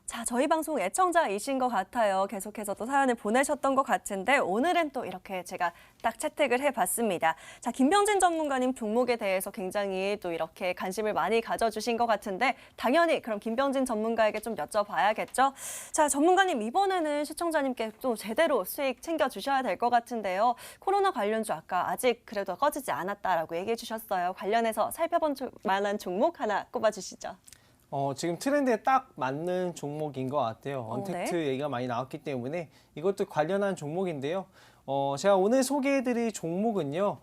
자, 저희 방송 애청자이신 것 같아요. 계속해서 또 사연을 보내셨던 것 같은데 오늘은 또 이렇게 제가 딱 채택을 해봤습니다. 자, 김병진 전문가님 종목에 대해서 굉장히 또 이렇게 관심을 많이 가져주신 것 같은데 당연히 그럼 김병진 전문가에게 좀 여쭤봐야겠죠. 자, 전문가님 이번에는 시청자님께 또 제대로 수익 챙겨주셔야 될 것 같은데요. 코로나 관련주 아까 아직 그래도 꺼지지 않았다라고 얘기해 주셨어요. 관련해서 살펴볼 만한 종목 하나 꼽아주시죠. 지금 트렌드에 딱 맞는 종목인 것 같아요. 언택트 네. 얘기가 많이 나왔기 때문에 이것도 관련한 종목인데요. 제가 오늘 소개해드릴 종목은요.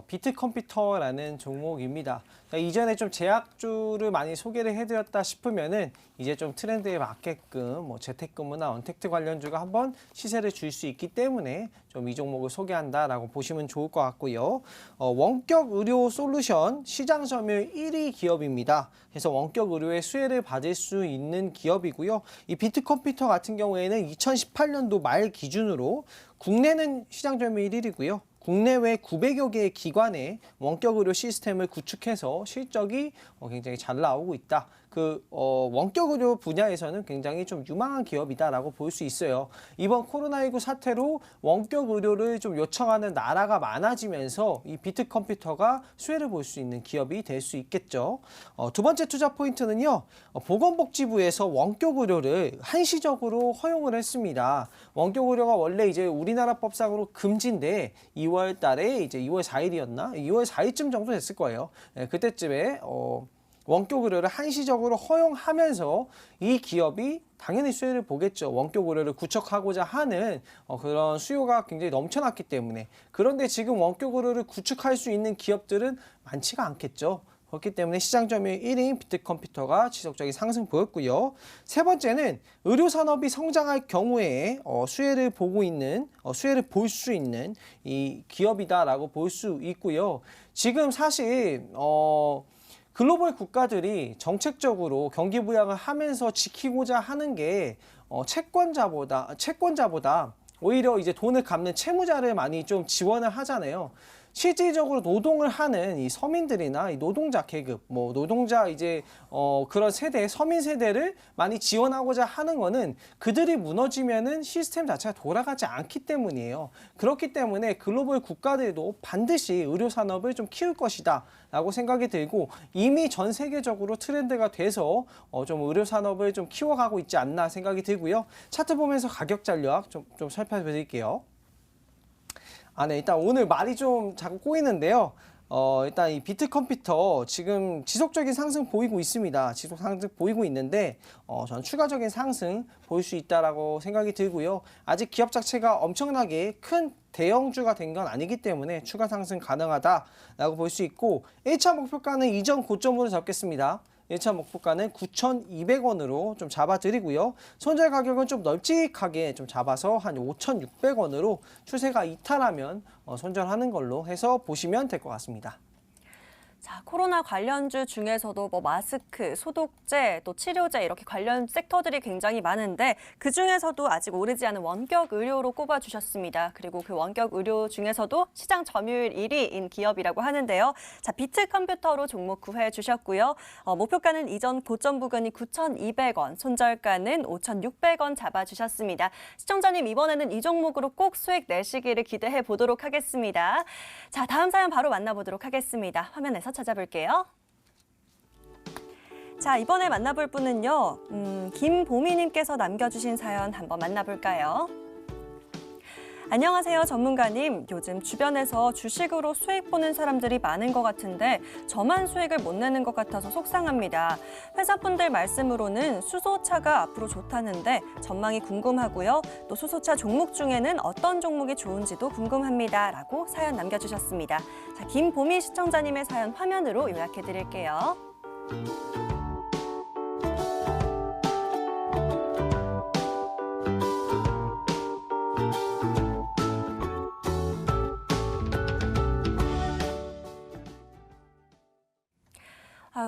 비트컴퓨터라는 종목입니다. 그러니까 이전에 좀 제약주를 많이 소개를 해드렸다 싶으면은 이제 좀 트렌드에 맞게끔 재택근무나 언택트 관련주가 한번 시세를 줄 수 있기 때문에 좀 이 종목을 소개한다라고 보시면 좋을 것 같고요. 원격 의료 솔루션 시장 점유율 1위 기업입니다. 그래서 원격 의료의 수혜를 받을 수 있는 기업이고요. 이 비트컴퓨터 같은 경우에는 2018년도 말 기준으로 국내는 시장 점유율 1위고요. 국내외 900여 개의 기관에 원격 의료 시스템을 구축해서 실적이 굉장히 잘 나오고 있다. 원격 의료 분야에서는 굉장히 좀 유망한 기업이다라고 볼 수 있어요. 이번 코로나19 사태로 원격 의료를 좀 요청하는 나라가 많아지면서 이 비트컴퓨터가 수혜를 볼 수 있는 기업이 될 수 있겠죠. 두 번째 투자 포인트는요. 보건복지부에서 원격 의료를 한시적으로 허용을 했습니다. 원격 의료가 원래 이제 우리나라 법상으로 금지인데 이 2월 달에 이제 2월 4일이었나? 2월 4일쯤 정도 됐을 거예요. 예, 그때쯤에 원격 의료를 한시적으로 허용하면서 이 기업이 당연히 수혜를 보겠죠. 원격 의료를 구축하고자 하는 그런 수요가 굉장히 넘쳐났기 때문에. 그런데 지금 원격 의료를 구축할 수 있는 기업들은 많지가 않겠죠. 그렇기 때문에 시장 점유율 1위인 비트컴퓨터가 지속적인 상승 보였고요. 세 번째는 의료 산업이 성장할 경우에 수혜를 보고 있는, 수혜를 볼 수 있는 이 기업이다라고 볼 수 있고요. 지금 사실 글로벌 국가들이 정책적으로 경기 부양을 하면서 지키고자 하는 게 채권자보다 오히려 이제 돈을 갚는 채무자를 많이 좀 지원을 하잖아요. 실질적으로 노동을 하는 이 서민들이나 이 노동자 계급, 뭐 노동자 이제 그런 세대, 서민 세대를 많이 지원하고자 하는 거는 그들이 무너지면은 시스템 자체가 돌아가지 않기 때문이에요. 그렇기 때문에 글로벌 국가들도 반드시 의료 산업을 좀 키울 것이다라고 생각이 들고 이미 전 세계적으로 트렌드가 돼서 좀 의료 산업을 좀 키워가고 있지 않나 생각이 들고요. 차트 보면서 가격 전략 좀 살펴드릴게요. 네, 일단 오늘 말이 좀 자꾸 꼬이는데요. 일단 이 비트컴퓨터 지금 지속적인 상승 보이고 있습니다. 지속 상승 보이고 있는데, 저는 추가적인 상승 보일 수 있다라고 생각이 들고요. 아직 기업 자체가 엄청나게 큰 대형주가 된 건 아니기 때문에 추가 상승 가능하다라고 볼 수 있고, 1차 목표가는 이전 고점으로 잡겠습니다. 1차 목표가는 9,200원으로 좀 잡아드리고요. 손절 가격은 좀 널찍하게 좀 잡아서 한 5,600원으로 추세가 이탈하면 손절하는 걸로 해서 보시면 될 것 같습니다. 자, 코로나 관련주 중에서도 뭐 마스크, 소독제, 또 치료제 이렇게 관련 섹터들이 굉장히 많은데 그중에서도 아직 오르지 않은 원격 의료로 꼽아주셨습니다. 그리고 그 원격 의료 중에서도 시장 점유율 1위인 기업이라고 하는데요. 자, 비트컴퓨터로 종목 구해 주셨고요. 목표가는 이전 고점 부근이 9,200원, 손절가는 5,600원 잡아주셨습니다. 시청자님 이번에는 이 종목으로 꼭 수익 내시기를 기대해 보도록 하겠습니다. 자, 다음 사연 바로 만나보도록 하겠습니다. 화면에서 찾아볼게요. 자, 이번에 만나볼 분은요. 김보미님께서 남겨주신 사연 한번 만나볼까요? 안녕하세요, 전문가님. 요즘 주변에서 주식으로 수익 보는 사람들이 많은 것 같은데 저만 수익을 못 내는 것 같아서 속상합니다. 회사분들 말씀으로는 수소차가 앞으로 좋다는데 전망이 궁금하고요. 또 수소차 종목 중에는 어떤 종목이 좋은지도 궁금합니다. 라고 사연 남겨주셨습니다. 자, 김보미 시청자님의 사연 화면으로 요약해드릴게요.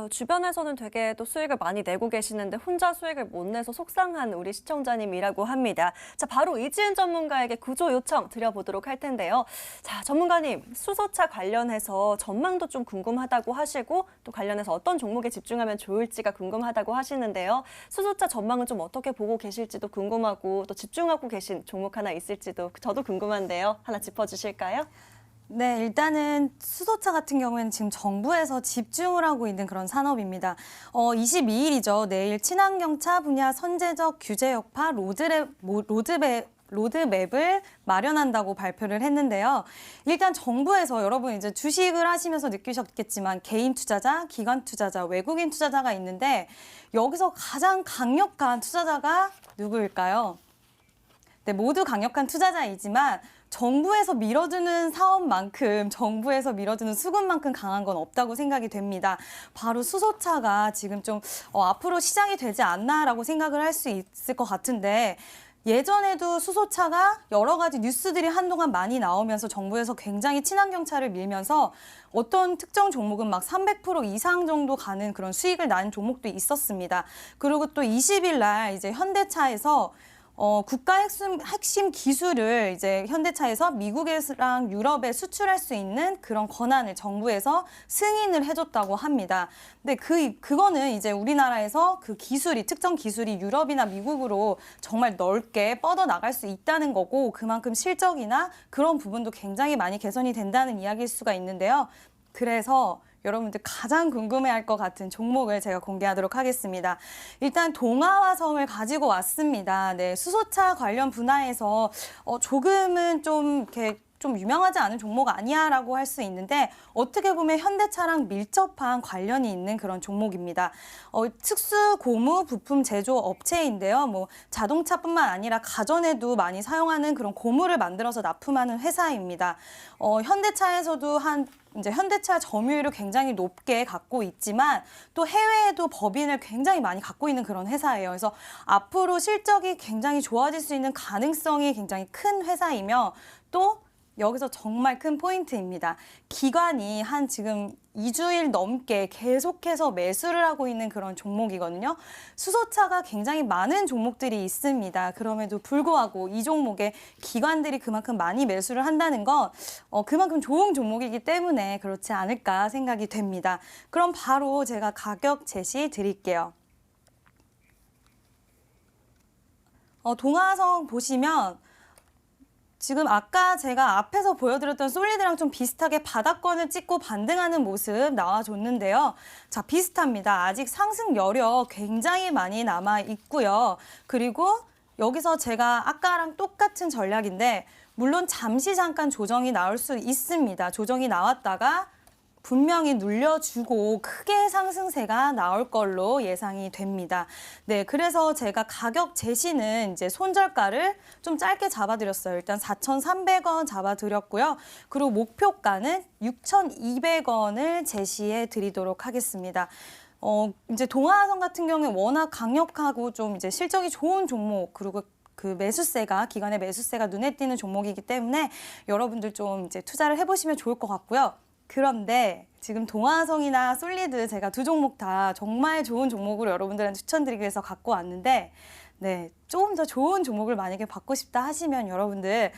주변에서는 되게 또 수익을 많이 내고 계시는데 혼자 수익을 못 내서 속상한 우리 시청자님이라고 합니다. 자, 바로 이지은 전문가에게 구조 요청 드려보도록 할 텐데요. 자, 전문가님, 수소차 관련해서 전망도 좀 궁금하다고 하시고 또 관련해서 어떤 종목에 집중하면 좋을지가 궁금하다고 하시는데요. 수소차 전망은 좀 어떻게 보고 계실지도 궁금하고 또 집중하고 계신 종목 하나 있을지도 저도 궁금한데요. 하나 짚어주실까요? 네, 일단은 수소차 같은 경우에는 지금 정부에서 집중을 하고 있는 그런 산업입니다. 22일이죠. 내일 친환경차 분야 선제적 규제 여파 로드맵을 마련한다고 발표를 했는데요. 일단 정부에서 여러분 이제 주식을 하시면서 느끼셨겠지만 개인 투자자, 기관 투자자, 외국인 투자자가 있는데 여기서 가장 강력한 투자자가 누구일까요? 네, 모두 강력한 투자자이지만 정부에서 밀어주는 사업만큼, 정부에서 밀어주는 수급만큼 강한 건 없다고 생각이 됩니다. 바로 수소차가 지금 좀 앞으로 시장이 되지 않나라고 생각을 할 수 있을 것 같은데 예전에도 수소차가 여러 가지 뉴스들이 한동안 많이 나오면서 정부에서 굉장히 친환경차를 밀면서 어떤 특정 종목은 막 300% 이상 정도 가는 그런 수익을 난 종목도 있었습니다. 그리고 또 20일 날 이제 현대차에서 국가 핵심 기술을 이제 현대차에서 미국이랑 유럽에 수출할 수 있는 그런 권한을 정부에서 승인을 해줬다고 합니다. 근데 그거는 이제 우리나라에서 그 기술이, 특정 기술이 유럽이나 미국으로 정말 넓게 뻗어나갈 수 있다는 거고 그만큼 실적이나 그런 부분도 굉장히 많이 개선이 된다는 이야기일 수가 있는데요. 그래서 여러분들 가장 궁금해할 것 같은 종목을 제가 공개하도록 하겠습니다. 일단 동아화성을 가지고 왔습니다. 네, 수소차 관련 분야에서 조금은 좀 이렇게 좀 유명하지 않은 종목 아니야라고 할 수 있는데 어떻게 보면 현대차랑 밀접한 관련이 있는 그런 종목입니다. 특수 고무 부품 제조 업체인데요. 뭐 자동차뿐만 아니라 가전에도 많이 사용하는 그런 고무를 만들어서 납품하는 회사입니다. 현대차에서도 이제 현대차 점유율을 굉장히 높게 갖고 있지만 또 해외에도 법인을 굉장히 많이 갖고 있는 그런 회사예요. 그래서 앞으로 실적이 굉장히 좋아질 수 있는 가능성이 굉장히 큰 회사이며 또 여기서 정말 큰 포인트입니다. 기관이 한 지금 2주일 넘게 계속해서 매수를 하고 있는 그런 종목이거든요. 수소차가 굉장히 많은 종목들이 있습니다. 그럼에도 불구하고 이 종목에 기관들이 그만큼 많이 매수를 한다는 건 그만큼 좋은 종목이기 때문에 그렇지 않을까 생각이 됩니다. 그럼 바로 제가 가격 제시 드릴게요. 동화성 보시면 지금 아까 제가 앞에서 보여드렸던 솔리드랑 좀 비슷하게 바닥권을 찍고 반등하는 모습 나와줬는데요. 자, 비슷합니다. 아직 상승 여력 굉장히 많이 남아 있고요. 그리고 여기서 제가 아까랑 똑같은 전략인데 물론 잠시 잠깐 조정이 나올 수 있습니다. 조정이 나왔다가 분명히 눌려주고 크게 상승세가 나올 걸로 예상이 됩니다. 네, 그래서 제가 가격 제시는 이제 손절가를 좀 짧게 잡아드렸어요. 일단 4,300원 잡아드렸고요. 그리고 목표가는 6,200원을 제시해 드리도록 하겠습니다. 이제 동아선 같은 경우에 워낙 강력하고 좀 이제 실적이 좋은 종목 그리고 그 매수세가 기관의 매수세가 눈에 띄는 종목이기 때문에 여러분들 좀 이제 투자를 해보시면 좋을 것 같고요. 그런데 지금 동화성이나 솔리드 제가 두 종목 다 정말 좋은 종목으로 여러분들한테 추천드리기 위해서 갖고 왔는데 네, 조금 더 좋은 종목을 만약에 받고 싶다 하시면 여러분들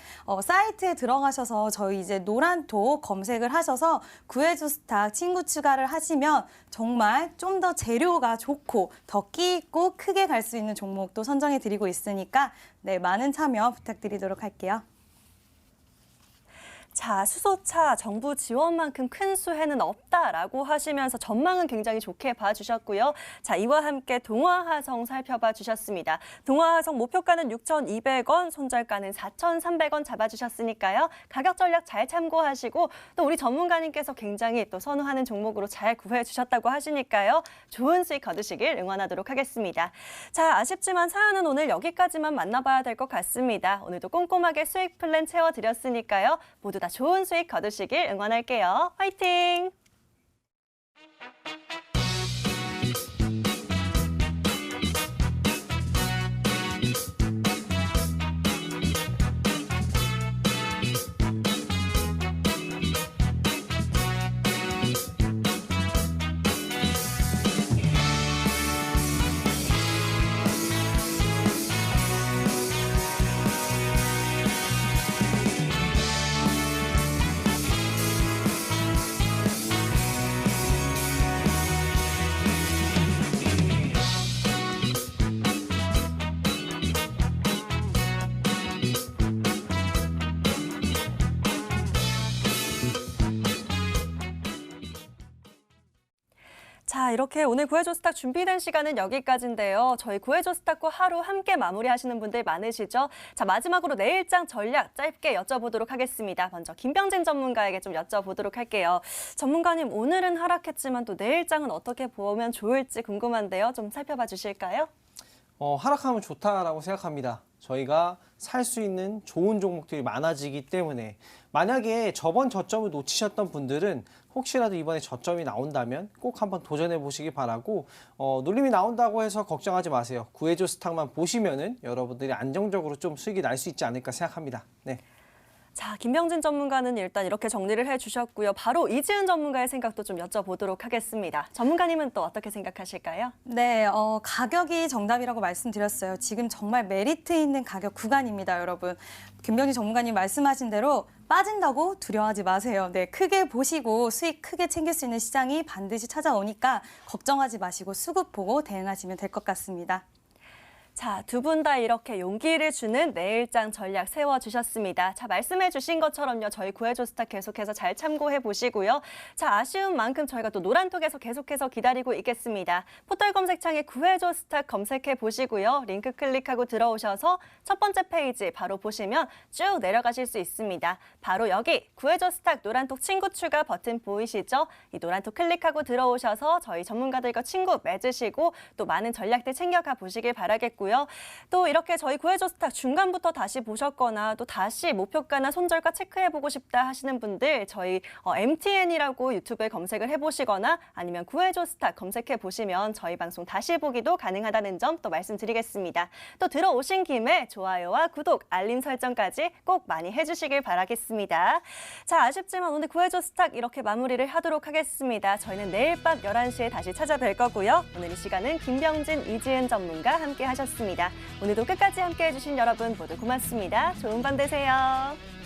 사이트에 들어가셔서 저희 이제 노란톡 검색을 하셔서 구해줘 스탁 친구 추가를 하시면 정말 좀 더 재료가 좋고 더 끼 있고 크게 갈 수 있는 종목도 선정해 드리고 있으니까 네, 많은 참여 부탁드리도록 할게요. 자, 수소차 정부 지원만큼 큰 수혜는 없다라고 하시면서 전망은 굉장히 좋게 봐주셨고요. 자, 이와 함께 동화하성 살펴봐 주셨습니다. 동화하성 목표가는 6,200원, 손절가는 4,300원 잡아주셨으니까요. 가격 전략 잘 참고하시고 또 우리 전문가님께서 굉장히 또 선호하는 종목으로 잘 구해 주셨다고 하시니까요. 좋은 수익 거두시길 응원하도록 하겠습니다. 자, 아쉽지만 사연은 오늘 여기까지만 만나봐야 될 것 같습니다. 오늘도 꼼꼼하게 수익 플랜 채워드렸으니까요. 모두 다 좋은 수익 거두시길 응원할게요. 화이팅! 자, 이렇게 오늘 구해줘 스탁 준비된 시간은 여기까지인데요. 저희 구해줘 스탁과 하루 함께 마무리하시는 분들 많으시죠? 자, 마지막으로 내일장 전략 짧게 여쭤보도록 하겠습니다. 먼저 김병진 전문가에게 좀 여쭤보도록 할게요. 전문가님, 오늘은 하락했지만 또 내일장은 어떻게 보면 좋을지 궁금한데요. 좀 살펴봐 주실까요? 하락하면 좋다라고 생각합니다. 저희가 살 수 있는 좋은 종목들이 많아지기 때문에 만약에 저번 저점을 놓치셨던 분들은 혹시라도 이번에 저점이 나온다면 꼭 한번 도전해 보시기 바라고 눌림이 나온다고 해서 걱정하지 마세요. 구해줘 스탁만 보시면은 여러분들이 안정적으로 좀 수익이 날 수 있지 않을까 생각합니다. 네. 자, 김병진 전문가는 일단 이렇게 정리를 해주셨고요. 바로 이지은 전문가의 생각도 좀 여쭤보도록 하겠습니다. 전문가님은 또 어떻게 생각하실까요? 네, 가격이 정답이라고 말씀드렸어요. 지금 정말 메리트 있는 가격 구간입니다, 여러분. 김병진 전문가님 말씀하신 대로 빠진다고 두려워하지 마세요. 네, 크게 보시고 수익 크게 챙길 수 있는 시장이 반드시 찾아오니까 걱정하지 마시고 수급 보고 대응하시면 될 것 같습니다. 자, 두 분 다 이렇게 용기를 주는 내일장 전략 세워주셨습니다. 자, 말씀해 주신 것처럼요. 저희 구해줘 스탁 계속해서 잘 참고해 보시고요. 자, 아쉬운 만큼 저희가 또 노란톡에서 계속해서 기다리고 있겠습니다. 포털 검색창에 구해줘 스탁 검색해 보시고요. 링크 클릭하고 들어오셔서 첫 번째 페이지 바로 보시면 쭉 내려가실 수 있습니다. 바로 여기 구해줘 스탁 노란톡 친구 추가 버튼 보이시죠? 이 노란톡 클릭하고 들어오셔서 저희 전문가들과 친구 맺으시고 또 많은 전략들 챙겨가 보시길 바라겠고요. 또 이렇게 저희 구해줘 스탁 중간부터 다시 보셨거나 또 다시 목표가나 손절가 체크해보고 싶다 하시는 분들 저희 MTN이라고 유튜브에 검색을 해보시거나 아니면 구해줘 스탁 검색해보시면 저희 방송 다시 보기도 가능하다는 점 또 말씀드리겠습니다. 또 들어오신 김에 좋아요와 구독, 알림 설정까지 꼭 많이 해주시길 바라겠습니다. 자, 아쉽지만 오늘 구해줘 스탁 이렇게 마무리를 하도록 하겠습니다. 저희는 내일 밤 11시에 다시 찾아뵐 거고요. 오늘 이 시간은 김병진, 이지은 전문가 함께 하셨습니다. 오늘도 끝까지 함께 해주신 여러분 모두 고맙습니다. 좋은 밤 되세요.